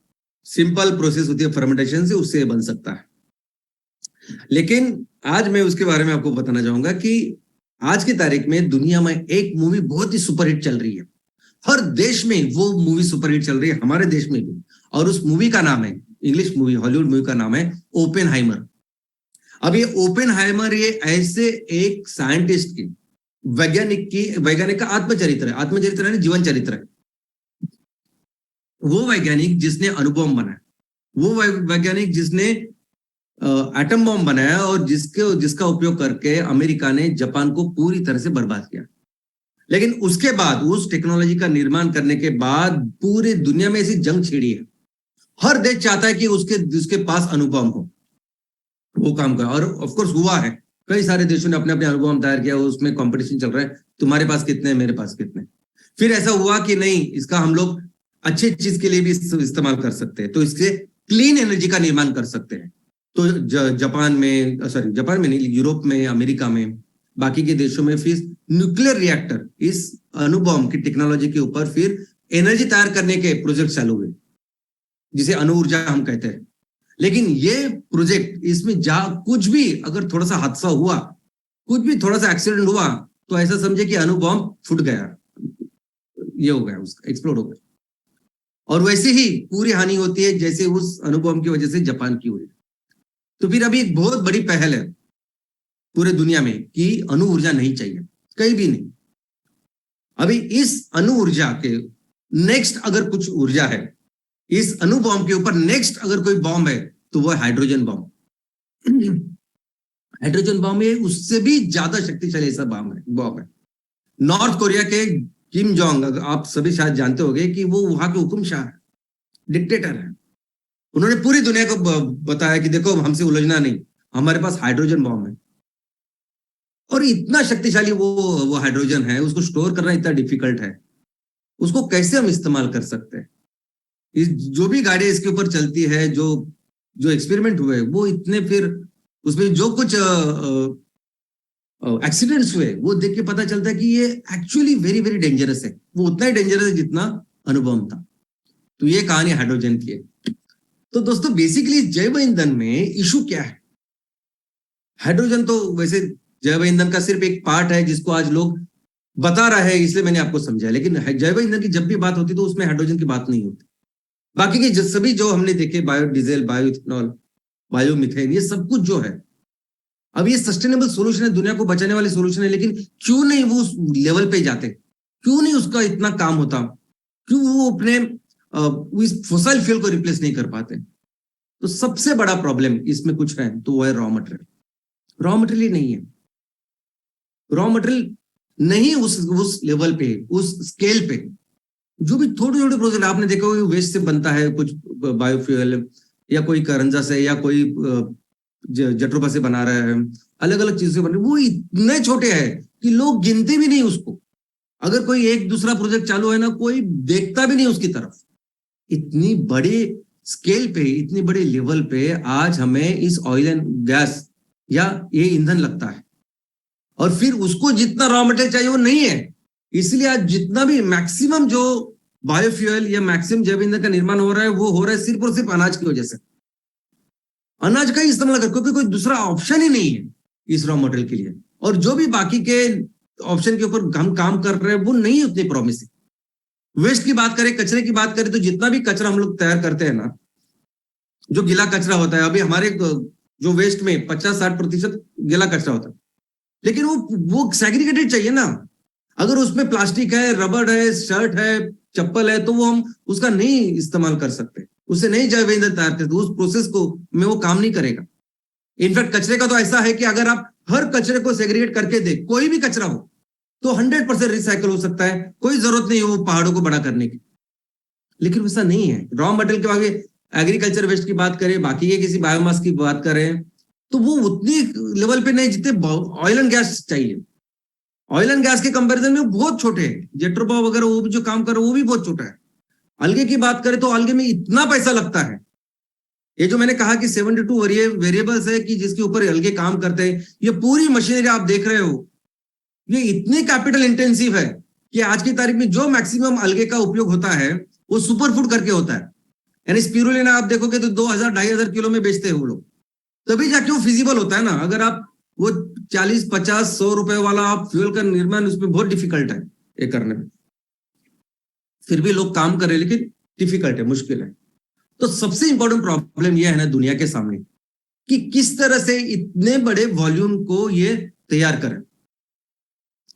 सिंपल प्रोसेस होती है फर्मेंटेशन से, उससे बन सकता है। लेकिन आज मैं उसके बारे में आपको बताना चाहूंगा कि आज की तारीख में दुनिया में एक मूवी बहुत ही सुपरहिट चल रही है। हर देश में वो मूवी सुपरहिट चल रही है, हमारे देश में भी। और उस मूवी का नाम है, इंग्लिश मूवी, हॉलीवुड मूवी का नाम है ओपेनहाइमर। अब ये ओपेनहाइमर ये ऐसे एक साइंटिस्ट की, वैज्ञानिक का आत्मचरित्र है, जीवन चरित्र है। वो वैज्ञानिक जिसने अणुबॉम्ब बनाया, वो वैज्ञानिक जिसने एटम बॉम्ब बनाया और जिसका उपयोग करके अमेरिका ने जापान को पूरी तरह से बर्बाद किया। लेकिन उसके बाद उस टेक्नोलॉजी का निर्माण करने के बाद पूरे दुनिया में ऐसी जंग छिड़ी है। हर देश चाहता है कि उसके पास अणुबम हो, वो काम कर। और ऑफ कोर्स हुआ है, कई सारे देशों ने अपने अपने अणुबम तैयार किया, उसमें कंपटीशन चल रहा है, तुम्हारे पास कितने हैं, मेरे पास कितने। फिर ऐसा हुआ कि नहीं, इसका हम लोग अच्छी चीज के लिए भी इस्तेमाल कर सकते हैं, तो इससे क्लीन एनर्जी का निर्माण कर सकते हैं। तो जापान में नहीं, यूरोप में, अमेरिका में, बाकी के देशों में फिर न्यूक्लियर रिएक्टर, इस अणुबॉम्ब की टेक्नोलॉजी के ऊपर फिर एनर्जी तैयार करने के प्रोजेक्ट चालू हुए, जिसे अणु ऊर्जा हम कहते हैं। लेकिन ये प्रोजेक्ट, इसमें कुछ भी अगर थोड़ा सा हादसा हुआ, कुछ भी थोड़ा सा एक्सीडेंट हुआ, तो ऐसा समझे कि अणुबॉम्ब फूट गया, ये हो गया, उसका एक्सप्लोड हो गया। और वैसे ही पूरी हानि होती है जैसे उस अणुबॉम्ब की वजह से जापान की हुई। तो फिर अभी एक बहुत बड़ी पहल है पूरे दुनिया में कि अणु ऊर्जा नहीं चाहिए, कहीं भी नहीं। अभी इस अणु ऊर्जा के नेक्स्ट अगर कुछ ऊर्जा है, इस अणु बॉम्ब के ऊपर नेक्स्ट अगर कोई बॉम्ब है, तो वो हाइड्रोजन बॉम्ब। हाइड्रोजन बॉम्ब है, उससे भी ज्यादा शक्तिशाली ऐसा बॉम्ब है। नॉर्थ कोरिया के किम जोंग, आप सभी शायद जानते होंगे कि वो वहां के हुकुमशाह है, डिक्टेटर है। उन्होंने पूरी दुनिया को बताया कि देखो, हमसे उलझना नहीं, हमारे पास हाइड्रोजन बॉम्ब है। और इतना शक्तिशाली वो हाइड्रोजन है, उसको स्टोर करना इतना डिफिकल्ट है, उसको कैसे हम इस्तेमाल कर सकते हैं। जो भी गाड़ी इसके ऊपर चलती है, जो एक्सपेरिमेंट हुए, वो इतने, फिर उसमें जो कुछ एक्सीडेंट्स हुए, वो देख के पता चलता है कि ये एक्चुअली वेरी वेरी डेंजरस है। वो उतना ही डेंजरस है जितना अणुबॉम्ब था। तो ये कहानी हाइड्रोजन की है। तो दोस्तों, बेसिकली जैव ईंधन में इशू क्या है? हाइड्रोजन तो वैसे जैव ईंधन का सिर्फ एक पार्ट है जिसको आज लोग बता रहे हैं, इसलिए मैंने आपको समझाया। लेकिन जैव ईंधन की जब भी बात होती तो उसमें हाइड्रोजन की बात नहीं होती। बाकी के सभी जो हमने देखे, बायोडीजल, बायोइथेनॉल, बायोमीथेन, ये सब कुछ जो है, अब ये सस्टेनेबल सोल्यूशन है, दुनिया को बचाने वाले सोल्यूशन है। लेकिन क्यों नहीं वो उस लेवल पे जाते? क्यों नहीं उसका इतना काम होता? क्यों वो अपने इस फॉसिल फ्यूल को रिप्लेस नहीं कर पाते? तो सबसे बड़ा प्रॉब्लम इसमें कुछ है, तो वो है रॉ मटेरियल। रॉ मटेरियल ही नहीं है। रॉ मटेरियल नहीं उस लेवल पे, उस स्केल पे। जो भी छोटे छोटे प्रोजेक्ट आपने देखा होगा, वेस्ट से बनता है कुछ बायोफ्यूल, या कोई करंजा से, या कोई जट्रोफा से बना रहा है, अलग अलग चीजों से बन रहे, वो इतने छोटे हैं कि लोग गिनते भी नहीं उसको। अगर कोई एक दूसरा प्रोजेक्ट चालू है ना, कोई देखता भी नहीं उसकी तरफ। इतनी बड़े स्केल पे, इतनी बड़े लेवल पे आज हमें इस ऑयल एंड गैस या ये ईंधन लगता है, और फिर उसको जितना रॉ मटेरियल चाहिए वो नहीं है। इसलिए आज जितना भी मैक्सिमम जो बायोफ्यूल या मैक्सिमम जैव ईंधन का निर्माण हो रहा है, वो हो रहा है सिर्फ और सिर्फ अनाज की वजह से। अनाज का ही इस्तेमाल कर, क्योंकि कोई दूसरा ऑप्शन ही नहीं है इस रॉ मटेरियल के लिए। और जो भी बाकी के ऑप्शन के ऊपर हम काम कर रहे हैं, वो नहीं उतनी प्रॉमिसिंग। वेस्ट की बात करें, कचरे की बात करें, तो जितना भी कचरा हम लोग तैयार करते हैं ना, जो गीला कचरा होता है, अभी हमारे जो वेस्ट में 50-60% गीला कचरा होता है, लेकिन वो सेग्रीगेटेड चाहिए ना। अगर उसमें प्लास्टिक है, रबड़ है, शर्ट है, चप्पल है, तो वो हम उसका नहीं इस्तेमाल कर सकते, उससे नहीं जैव ईंधन तैयार करते, उस प्रोसेस को में वो काम नहीं करेगा। इनफैक्ट कचरे का तो ऐसा है कि अगर आप हर कचरे को सेग्रीगेट करके दे, कोई भी कचरा हो, तो 100% रिसाइकल हो सकता है, कोई जरूरत नहीं है वो पहाड़ों को बड़ा करने की। लेकिन वैसा नहीं है। रॉ मटेरियल के आगे एग्रीकल्चर वेस्ट की बात करें, बाकी के किसी बायोमास की बात करें, तो वो उतनी लेवल पे नहीं जितने ऑयल एंड गैस चाहिए। ऑयल एंड गैस के कंपैरिजन में बहुत छोटे हैं। जेट्रोफा वगैरह वो भी जो काम कर रहे हैं, वो भी बहुत छोटा है। अलगे की बात करें तो अलगे में इतना पैसा लगता है। ये जो मैंने कहा कि 72 वेरिएबल्स है कि जिसके ऊपर अलगे काम करते हैं, ये पूरी मशीनरी आप देख रहे हो, ये इतने कैपिटल इंटेंसिव है कि आज की तारीख में जो मैक्सिमम अलगे का उपयोग होता है वो सुपर फूड करके होता है। यानी स्पिरुलिना आप देखोगे तो 2000-2500 किलो में बेचते हैं वो लोग, तभी जाके वो फिजिबल होता है ना। अगर आप वो 40-50-100 रुपए वाला आप फ्यूल का निर्माण, उसमें बहुत डिफिकल्ट है ये करने में। फिर भी लोग काम कर रहे हैं, लेकिन डिफिकल्ट है, मुश्किल है। तो सबसे इंपॉर्टेंट प्रॉब्लम यह है ना दुनिया के सामने, कि किस तरह से इतने बड़े वॉल्यूम को ये तैयार करें।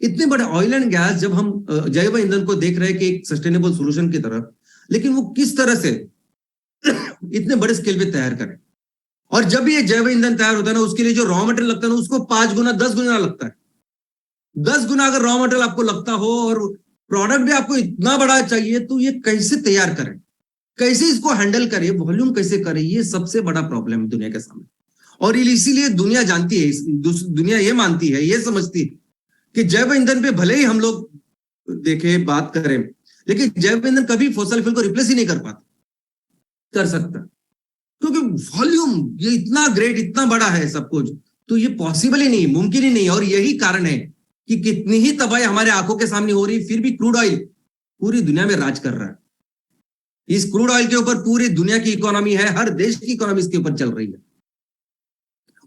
इतने बड़े ऑयल एंड गैस जब हम जैव ईंधन को देख रहे हैं कि एक सस्टेनेबल सोल्यूशन की तरफ, लेकिन वो किस तरह से इतने बड़े स्केल पे तैयार करें। और जब ये जैव ईंधन तैयार होता है ना, उसके लिए जो रॉ मटेरियल लगता है ना, उसको 5 गुना 10 गुना लगता है। 10 गुना अगर रॉ मटेरियल आपको लगता हो और प्रोडक्ट भी आपको इतना बड़ा चाहिए, तो ये कैसे तैयार करें, कैसे इसको हैंडल करें, वॉल्यूम कैसे करें, ये सबसे बड़ा प्रॉब्लम है दुनिया के सामने। और इसीलिए दुनिया जानती है, दुनिया ये मानती है, ये समझती है कि जैव ईंधन पे भले ही हम लोग देखे बात करें, लेकिन जैव ईंधन कभी फॉसिल फ्यूल को रिप्लेस ही नहीं कर सकता, क्योंकि वॉल्यूम ये इतना ग्रेट, इतना बड़ा है सब कुछ, तो ये पॉसिबल ही नहीं, मुमकिन ही नहीं। और यही कारण है कि कितनी ही तबाही हमारे आंखों के सामने हो रही, फिर भी क्रूड ऑयल पूरी दुनिया में राज कर रहा है। इस क्रूड ऑयल के ऊपर पूरी दुनिया की इकोनॉमी है, हर देश की इकोनॉमी इसके ऊपर चल रही है।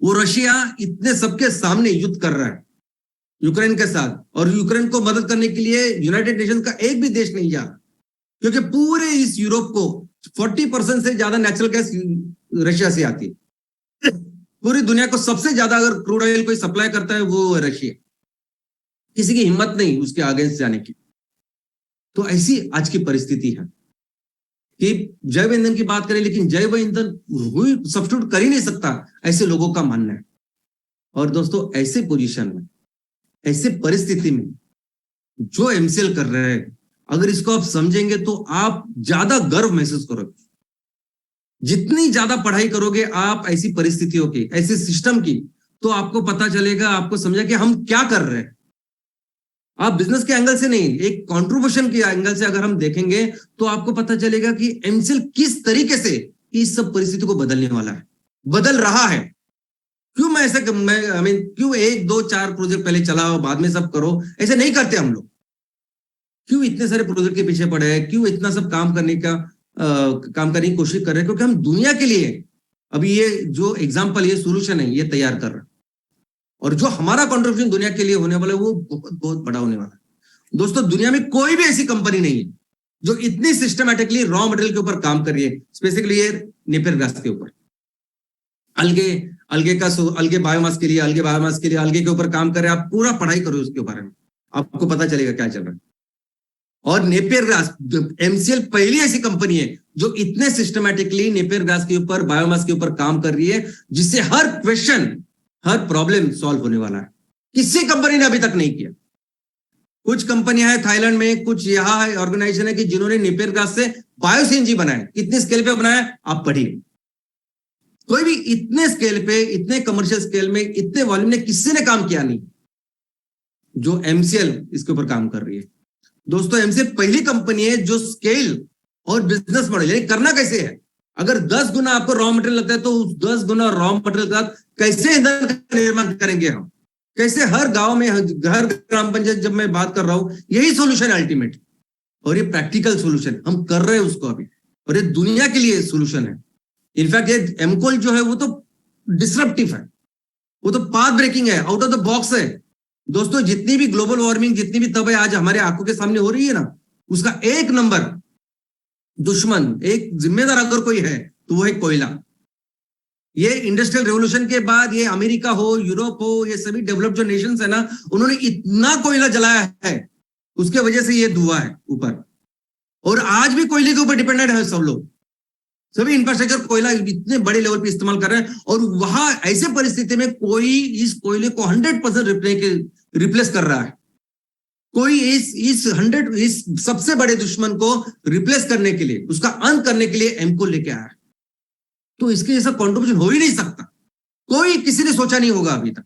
वो रशिया इतने सबके सामने युद्ध कर रहा है यूक्रेन के साथ, और यूक्रेन को मदद करने के लिए यूनाइटेड नेशन का एक भी देश नहीं जा रहा, क्योंकि पूरे इस यूरोप को 40% से ज्यादा नेचुरल गैस रशिया से आती है। पूरी दुनिया को सबसे ज्यादा अगर क्रूड ऑयल कोई सप्लाई करता है वो रशिया, किसी की हिम्मत नहीं उसके आगे जाने की। तो ऐसी आज की परिस्थिति है कि जैव ईंधन की बात करें, लेकिन जैव ईंधन सब्स्टिट्यूट कर ही नहीं सकता, ऐसे लोगों का मानना है। और दोस्तों, ऐसे पोजीशन में, ऐसे परिस्थिति में जो एमसीएल कर रहे हैं, अगर इसको आप समझेंगे तो आप ज्यादा गर्व महसूस करोगे। जितनी ज्यादा पढ़ाई करोगे आप ऐसी परिस्थितियों की, ऐसे सिस्टम की, तो आपको पता चलेगा, आपको समझा कि हम क्या कर रहे हैं। आप बिजनेस के एंगल से नहीं, एक कंट्रीब्यूशन के एंगल से अगर हम देखेंगे तो आपको पता चलेगा कि एमसीएल किस तरीके से इस सब परिस्थिति को बदलने वाला है, बदल रहा है। क्यों मैं ऐसा क्यों 1, 2, 4 प्रोजेक्ट पहले चलाओ बाद में सब करो, ऐसे नहीं करते हम लोग। क्यों इतने सारे प्रोजेक्ट के पीछे पड़े हैं, क्यों इतना सब काम करने की कोशिश कर रहे हैं? क्योंकि हम दुनिया के लिए अभी ये जो एग्जाम्पल, ये सोल्यूशन है, ये तैयार कर रहे हैं, और जो हमारा कंट्रीब्यूशन दुनिया के लिए होने वाला है वो बहुत बहुत बड़ा होने वाला है। दोस्तों, दुनिया में कोई भी ऐसी कंपनी नहीं है जो इतनी सिस्टमैटिकली रॉ मटेरियल के ऊपर काम कर रही है, स्पेसिफिकली ये नेपियर ग्रास के ऊपर, अलगे बायोमास के लिए, अलगे के ऊपर काम कर रहे हैं। आप पूरा पढ़ाई करो उसके बारे में, आपको पता चलेगा क्या चल रहा है। और नेपियर ग्रास, एमसीएल पहली ऐसी कंपनी है जो इतने सिस्टमैटिकली नेपियर ग्रास के ऊपर, बायोमास के ऊपर काम कर रही है, जिससे हर क्वेश्चन, हर प्रॉब्लम सॉल्व होने वाला है। किसी कंपनी ने अभी तक नहीं किया। कुछ कंपनियां हैं थाईलैंड में, कुछ यहां ऑर्गेनाइजेशन है कि जिन्होंने नेपियर ग्रास से बायो सीएनजी बनाया। कितने स्केल पे बनाया आप पढ़िए। कोई भी इतने स्केल पे, इतने कमर्शियल स्केल में, इतने वॉल्यूम में किसी ने काम किया नहीं जो एमसीएल इसके ऊपर काम कर रही है। दोस्तों, एमसीएल पहली कंपनी है जो स्केल और बिजनेस मॉडल, यानी करना कैसे है। अगर 10 गुना आपको रॉ मटेरियल लगता है तो उस 10 गुना रॉ मटेरियल के साथ कैसे ईंधन का निर्माण करेंगे हम, कैसे हर गांव में, हर ग्राम पंचायत, जब मैं बात कर रहा हूं, यही सोल्यूशन अल्टीमेट, और ये प्रैक्टिकल सोल्यूशन हम कर रहे हैं उसको अभी, और ये दुनिया के लिए सोल्यूशन है। इनफैक्ट ये एमकोल जो है वो तो डिसरप्टिव है, वो तो पाथ ब्रेकिंग है, आउट ऑफ द बॉक्स है। दोस्तों, जितनी भी ग्लोबल वार्मिंग, जितनी भी तबाही आज हमारे आंखों के सामने हो रही है ना, उसका एक नंबर दुश्मन, एक जिम्मेदार अगर कोई है तो वो है कोयला। ये इंडस्ट्रियल रेवोल्यूशन के बाद ये अमेरिका हो, यूरोप हो, ये सभी डेवलप्ड जो नेशंस है ना, उन्होंने इतना कोयला जलाया है, उसके वजह से ये धुआं है ऊपर। और आज भी कोयले के ऊपर डिपेंडेंट है सब लोग, सभी इंफ्रास्ट्रक्चर कोयला इतने बड़े लेवल पे इस्तेमाल कर रहे हैं। और वहां ऐसे परिस्थिति में कोई इस कोयले को 100% रिप्लेस कर रहा है। कोई इस सबसे बड़े दुश्मन को रिप्लेस करने के लिए, उसका अंत करने के लिए एमकोल लेके आया है। तो इसके जैसा कॉन्ट्रीब्यूशन हो ही नहीं सकता। कोई, किसी ने सोचा नहीं होगा अभी तक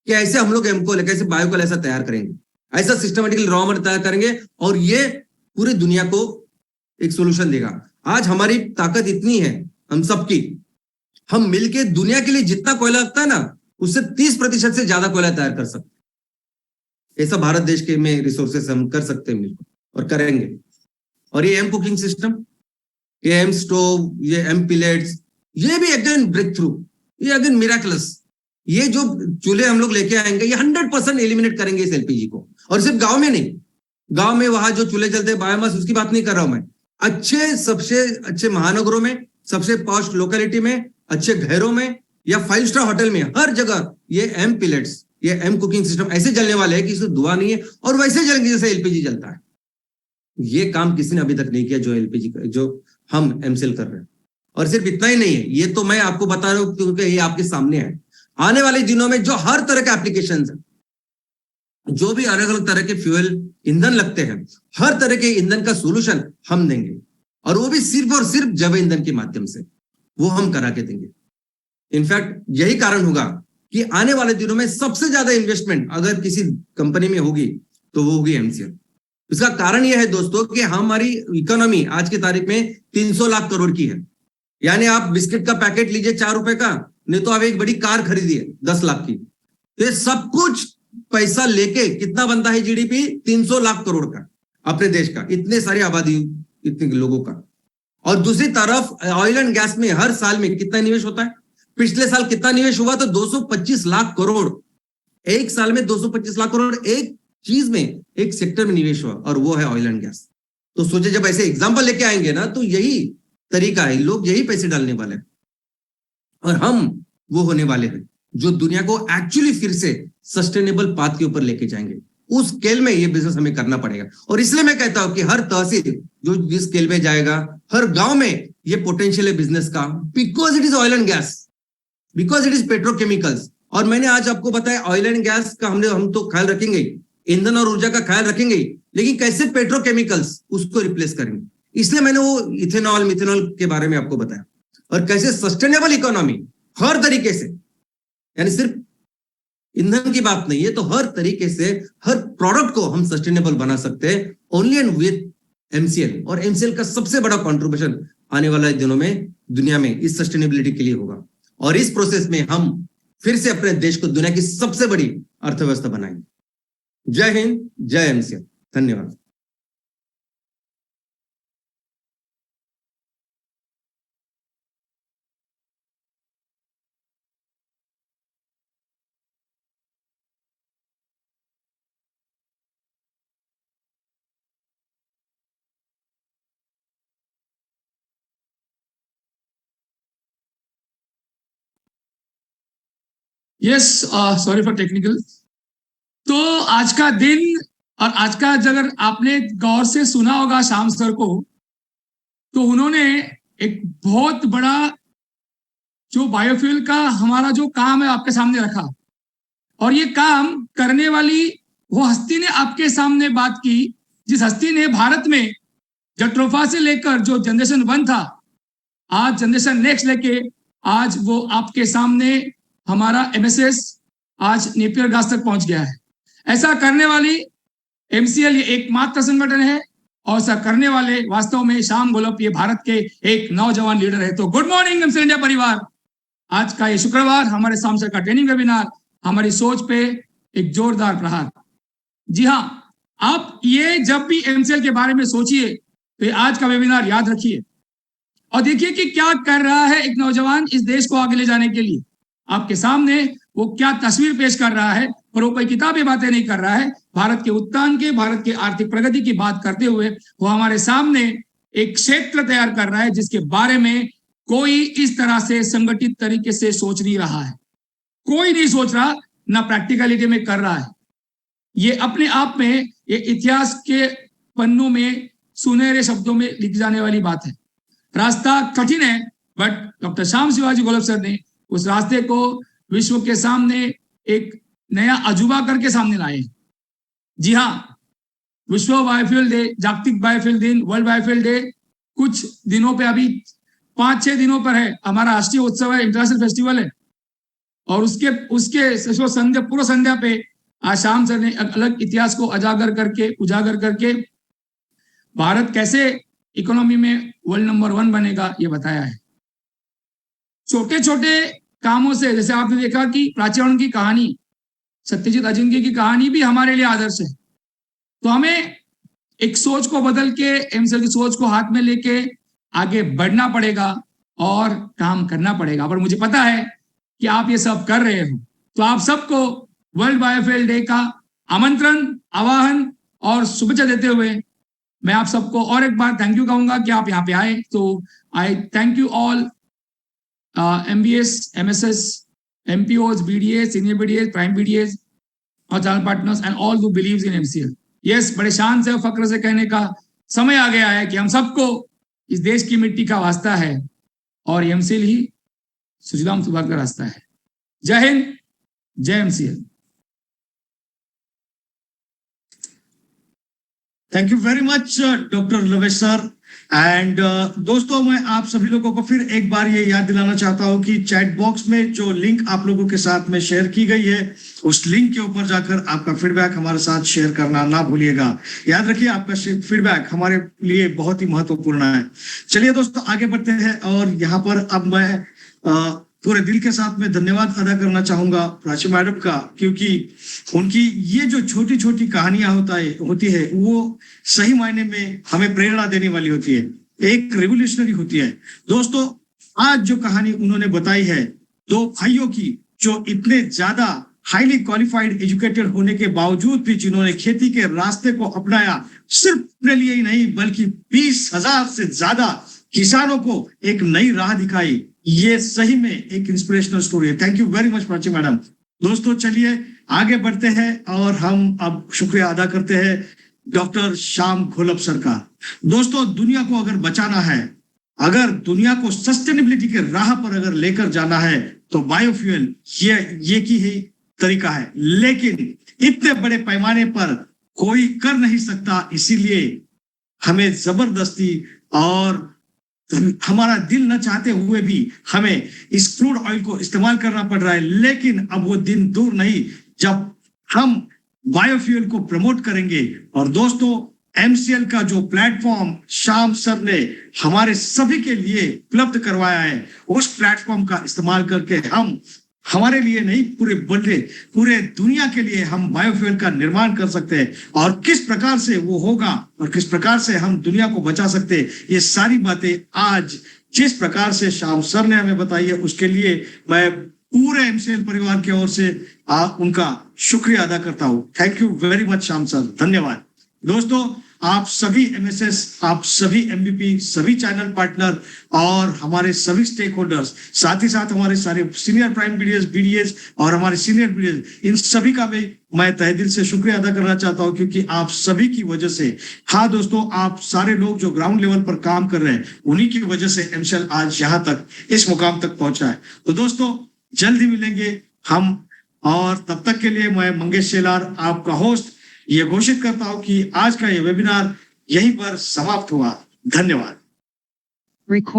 कि ऐसे हम लोग एमकोल, कैसे बायोकोल ऐसा तैयार करेंगे, ऐसा सिस्टमेटिकली रॉ मटेरियल तैयार करेंगे, और ये पूरी दुनिया को एक सोल्यूशन देगा। आज हमारी ताकत इतनी है हम सबकी, हम मिलके दुनिया के लिए जितना कोयला लगता है ना, उससे 30% से ज्यादा कोयला तैयार कर सकते हैं। ऐसा भारत देश के में रिसोर्सेस हम कर सकते हैं मिलकर, और करेंगे। और ये एम कुकिंग सिस्टम, ये एम स्टोव, ये एम पिलेट्स, ये भी अगेन ब्रेक थ्रू, ये अगेन मिराकलस। ये जो चूल्हे हम लोग लेके आएंगे, ये 100% एलिमिनेट करेंगे इस एलपीजी को। और सिर्फ गांव में नहीं, गांव में वहां जो चूल्हे चलते हैं बायोमास, उसकी बात नहीं कर रहा हूं मैं। सबसे अच्छे महानगरों में, सबसे पॉश लोकेलिटी में, अच्छे घरों में, या 5 स्टार होटल में, हर जगह ये एम पिलेट्स, ये एम कुकिंग सिस्टम ऐसे जलने वाले हैं कि इसमें धुआं नहीं है, और वैसे जलेंगे जैसे एलपीजी जलता है। ये काम किसी ने अभी तक नहीं किया जो एलपीजी, जो हम एमसीएल कर रहे हैं। और सिर्फ इतना ही नहीं है, ये तो मैं आपको बता रहा हूं क्योंकि ये आपके सामने है। आने वाले दिनों में जो हर तरह के एप्लीकेशन है, जो भी अलग अलग तरह के फ्यूल ईंधन लगते हैं, हर तरह के ईंधन का सोल्यूशन हम देंगे, और वो भी सिर्फ और सिर्फ जैव ईंधन के माध्यम से वो हम करा के देंगे। इनफैक्ट यही कारण होगा कि आने वाले दिनों में सबसे ज्यादा इन्वेस्टमेंट अगर किसी कंपनी में होगी तो वो होगी एमसीएल। इसका कारण यह है दोस्तों कि हमारी इकोनॉमी आज की तारीख में 300 लाख करोड़ की है। यानी आप बिस्किट का पैकेट लीजिए 4 रुपए का, नहीं तो आप एक बड़ी कार खरीदिए 10 लाख की। ये सब कुछ पैसा लेके कितना बनता है जीडीपी? 300 लाख करोड़ का अपने देश का, इतने सारी आबादी, इतने लोगों का। और दूसरी तरफ ऑयल एंड गैस में हर साल में कितना निवेश होता है? पिछले साल कितना निवेश हुआ? तो 225 लाख करोड़। एक साल में 225 लाख करोड़ एक चीज में, एक सेक्टर में निवेश हुआ, और वो है ऑयल एंड गैस। तो सोचे जब ऐसे एग्जांपल लेके आएंगे ना, तो यही तरीका है, लोग यही पैसे डालने वाले हैं, और हम वो होने वाले हैं जो दुनिया को एक्चुअली फिर से सस्टेनेबल पाथ के ऊपर लेके जाएंगे। उस स्केल में ये बिजनेस हमें करना पड़ेगा। और इसलिए मैं कहता हूं कि हर तहसील जो जिस स्केल में जाएगा, हर गांव में ये पोटेंशियल है बिजनेस का, because it is oil and gas, because it is petrochemicals. और मैंने आज आपको बताया ऑयल एंड गैस का हम तो ख्याल रखेंगे, ईंधन और ऊर्जा का ख्याल रखेंगे, लेकिन कैसे पेट्रोकेमिकल्स उसको रिप्लेस करेंगे। इसलिए मैंने वो इथेनॉल मिथेनॉल के बारे में आपको बताया, और कैसे सस्टेनेबल इकोनॉमी हर तरीके से, यानी सिर्फ ईंधन की बात नहीं है, तो हर तरीके से हर प्रोडक्ट को हम सस्टेनेबल बना सकते हैं ओनली एंड विद एमसीएल। और एमसीएल का सबसे बड़ा कंट्रीब्यूशन आने वाले दिनों में दुनिया में इस सस्टेनेबिलिटी के लिए होगा, और इस प्रोसेस में हम फिर से अपने देश को दुनिया की सबसे बड़ी अर्थव्यवस्था बनाएंगे। जय हिंद, जय एमसीएल। धन्यवाद। Yes, sorry for technical. तो आज का दिन और आज का अगर आपने गौर से सुना होगा श्याम सर को, तो उन्होंने एक बहुत बड़ा जो बायोफ्यूल का हमारा जो काम है आपके सामने रखा, और ये काम करने वाली वो हस्ती ने आपके सामने बात की, जिस हस्ती ने भारत में जट्रोफा से लेकर जो जनरेशन 1 था, आज जनरेशन नेक्स्ट लेके आज वो आपके सामने हमारा एमएसएस आज नेपियर घास तक पहुंच गया है। ऐसा करने वाली एमसीएल ये एकमात्र संगठन है, और ऐसा करने वाले वास्तव में श्याम गोलप ये भारत के एक नौजवान लीडर है। तो गुड मॉर्निंग एमसीएल इंडिया परिवार। आज का ये शुक्रवार हमारे श्याम सर का ट्रेनिंग वेबिनार, हमारी सोच पे एक जोरदार प्रहार। जी हाँ, आप ये जब भी एमसीएल के बारे में सोचिए तो आज का वेबिनार याद रखिए, और देखिए कि क्या कर रहा है एक नौजवान इस देश को आगे ले जाने के लिए। आपके सामने वो क्या तस्वीर पेश कर रहा है, और वो कोई किताबी बातें नहीं कर रहा है। भारत के उत्थान के, भारत के आर्थिक प्रगति की बात करते हुए वो हमारे सामने एक क्षेत्र तैयार कर रहा है जिसके बारे में कोई इस तरह से संगठित तरीके से सोच नहीं रहा है, कोई नहीं सोच रहा, ना प्रैक्टिकलिटी में कर रहा है। ये अपने आप में ये इतिहास के पन्नों में सुनहरे शब्दों में लिखी जाने वाली बात है। रास्ता कठिन है, but doctor Shyam Shivaji Golap sir ने उस रास्ते को विश्व के सामने एक नया अजूबा करके सामने लाए। जी हाँ, विश्व बायोफ्यूल डे, जागतिक बायोफ्यूल दिन, वर्ल्ड बायोफ्यूल डे कुछ दिनों पे, अभी 5-6 दिनों पर है, हमारा राष्ट्रीय उत्सव है, इंटरनेशनल फेस्टिवल है। और उसके पूर्व संध्या पे आज शाम सर ने अलग इतिहास को उजागर करके भारत कैसे इकोनॉमी में वर्ल्ड नंबर 1 बनेगा ये बताया है। छोटे छोटे कामों से, जैसे आपने देखा कि प्राचीन की कहानी, सत्यजीत अजिंक्य की कहानी भी हमारे लिए आदर्श है। तो हमें एक सोच को बदल के, एमसीएल की सोच को हाथ में लेके आगे बढ़ना पड़ेगा और काम करना पड़ेगा। पर मुझे पता है कि आप ये सब कर रहे हो, तो आप सबको वर्ल्ड बायोफ्यूल डे का आमंत्रण, आवाहन और शुभेच्छा देते हुए मैं आप सबको और एक बार थैंक यू कहूंगा कि आप यहाँ पे आए। तो आई thank you all MBS, MSS, MPOs, BDAs, senior BDAs, prime BDAs और channel partners and all who believes in MCL। Yes, बड़े शान से और फक्र से कहने का समय आ गया है कि हम सबको इस देश की मिट्टी का वास्ता है और MCL ही सुजलाम सुफलाम का रास्ता है। जय हिंद, जय MCL। Thank you very much doctor लवेश sir. And दोस्तों, मैं आप सभी लोगों को फिर एक बार ये याद दिलाना चाहता हूँ कि चैट बॉक्स में जो लिंक आप लोगों के साथ में शेयर की गई है, उस लिंक के ऊपर जाकर आपका फीडबैक हमारे साथ शेयर करना ना भूलिएगा। याद रखिए, आपका फीडबैक हमारे लिए बहुत ही महत्वपूर्ण है। चलिए दोस्तों, आगे बढ़ते हैं। और यहाँ पर अब मैं पूरे दिल के साथ में धन्यवाद अदा करना चाहूंगा प्राची मैडम का, क्योंकि उनकी ये जो छोटी छोटी कहानियां होती है वो सही मायने में हमें प्रेरणा देने वाली होती है, एक रिवोल्यूशनरी होती है। दोस्तों, आज जो कहानी उन्होंने बताई है दो भाइयों की, जो इतने ज्यादा हाईली क्वालिफाइड एजुकेटेड होने के बावजूद भी जिन्होंने खेती के रास्ते को अपनाया, सिर्फ अपने लिए ही नहीं बल्कि 20,000 से ज्यादा किसानों को एक नई राह दिखाई, ये सही में एक इंस्पिरेशनल स्टोरी है। Thank you very much Prachi madam. दोस्तों, चलिए आगे बढ़ते हैं और हम अब शुक्रिया अदा करते हैं डॉक्टर श्याम घोलप सर का। दोस्तों, दुनिया को अगर बचाना है, अगर दुनिया को सस्टेनेबिलिटी के राह पर अगर लेकर जाना है, तो बायोफ्यूल ये की ही तरीका है। लेकिन इतने बड़े पैमाने पर कोई कर नहीं सकता, इसीलिए हमें जबरदस्ती और हमारा दिल न चाहते हुए भी हमें इस क्रूड ऑयल को इस्तेमाल करना पड़ रहा है। लेकिन अब वो दिन दूर नहीं जब हम बायोफ्यूल को प्रमोट करेंगे। और दोस्तों, एमसीएल का जो प्लेटफॉर्म श्याम सर ने हमारे सभी के लिए उपलब्ध करवाया है, उस प्लेटफॉर्म का इस्तेमाल करके हम हमारे लिए नहीं, पूरे दुनिया के लिए हम बायोफ्यूल का निर्माण कर सकते हैं। और किस प्रकार से वो होगा और किस प्रकार से हम दुनिया को बचा सकते हैं, ये सारी बातें आज जिस प्रकार से श्याम सर ने हमें बताई है, उसके लिए मैं पूरे एमसीएल परिवार की ओर से उनका शुक्रिया अदा करता हूं। Thank you very much Shyam sir, धन्यवाद। दोस्तों, आप सभी एमएसएस, आप सभी एमबीपी, सभी चैनल पार्टनर और हमारे सभी स्टेक होल्डर्स, साथ ही साथ हमारे सारे सीनियर प्राइम बीडीएस और हमारे सीनियर बीडीएस, इन सभी का भी मैं तहे दिल से शुक्रिया अदा करना चाहता हूं, क्योंकि आप सभी की वजह से, हाँ दोस्तों, आप सारे लोग जो ग्राउंड लेवल पर काम कर रहे हैं, उन्हीं की वजह से एमसीएल आज यहाँ तक, इस मुकाम तक पहुंचा है। तो दोस्तों, जल्द ही मिलेंगे हम, और तब तक के लिए मैं मंगेश शेलार, आपका होस्ट, ये घोषित करता हूं कि आज का ये वेबिनार यहीं पर समाप्त हुआ। धन्यवाद।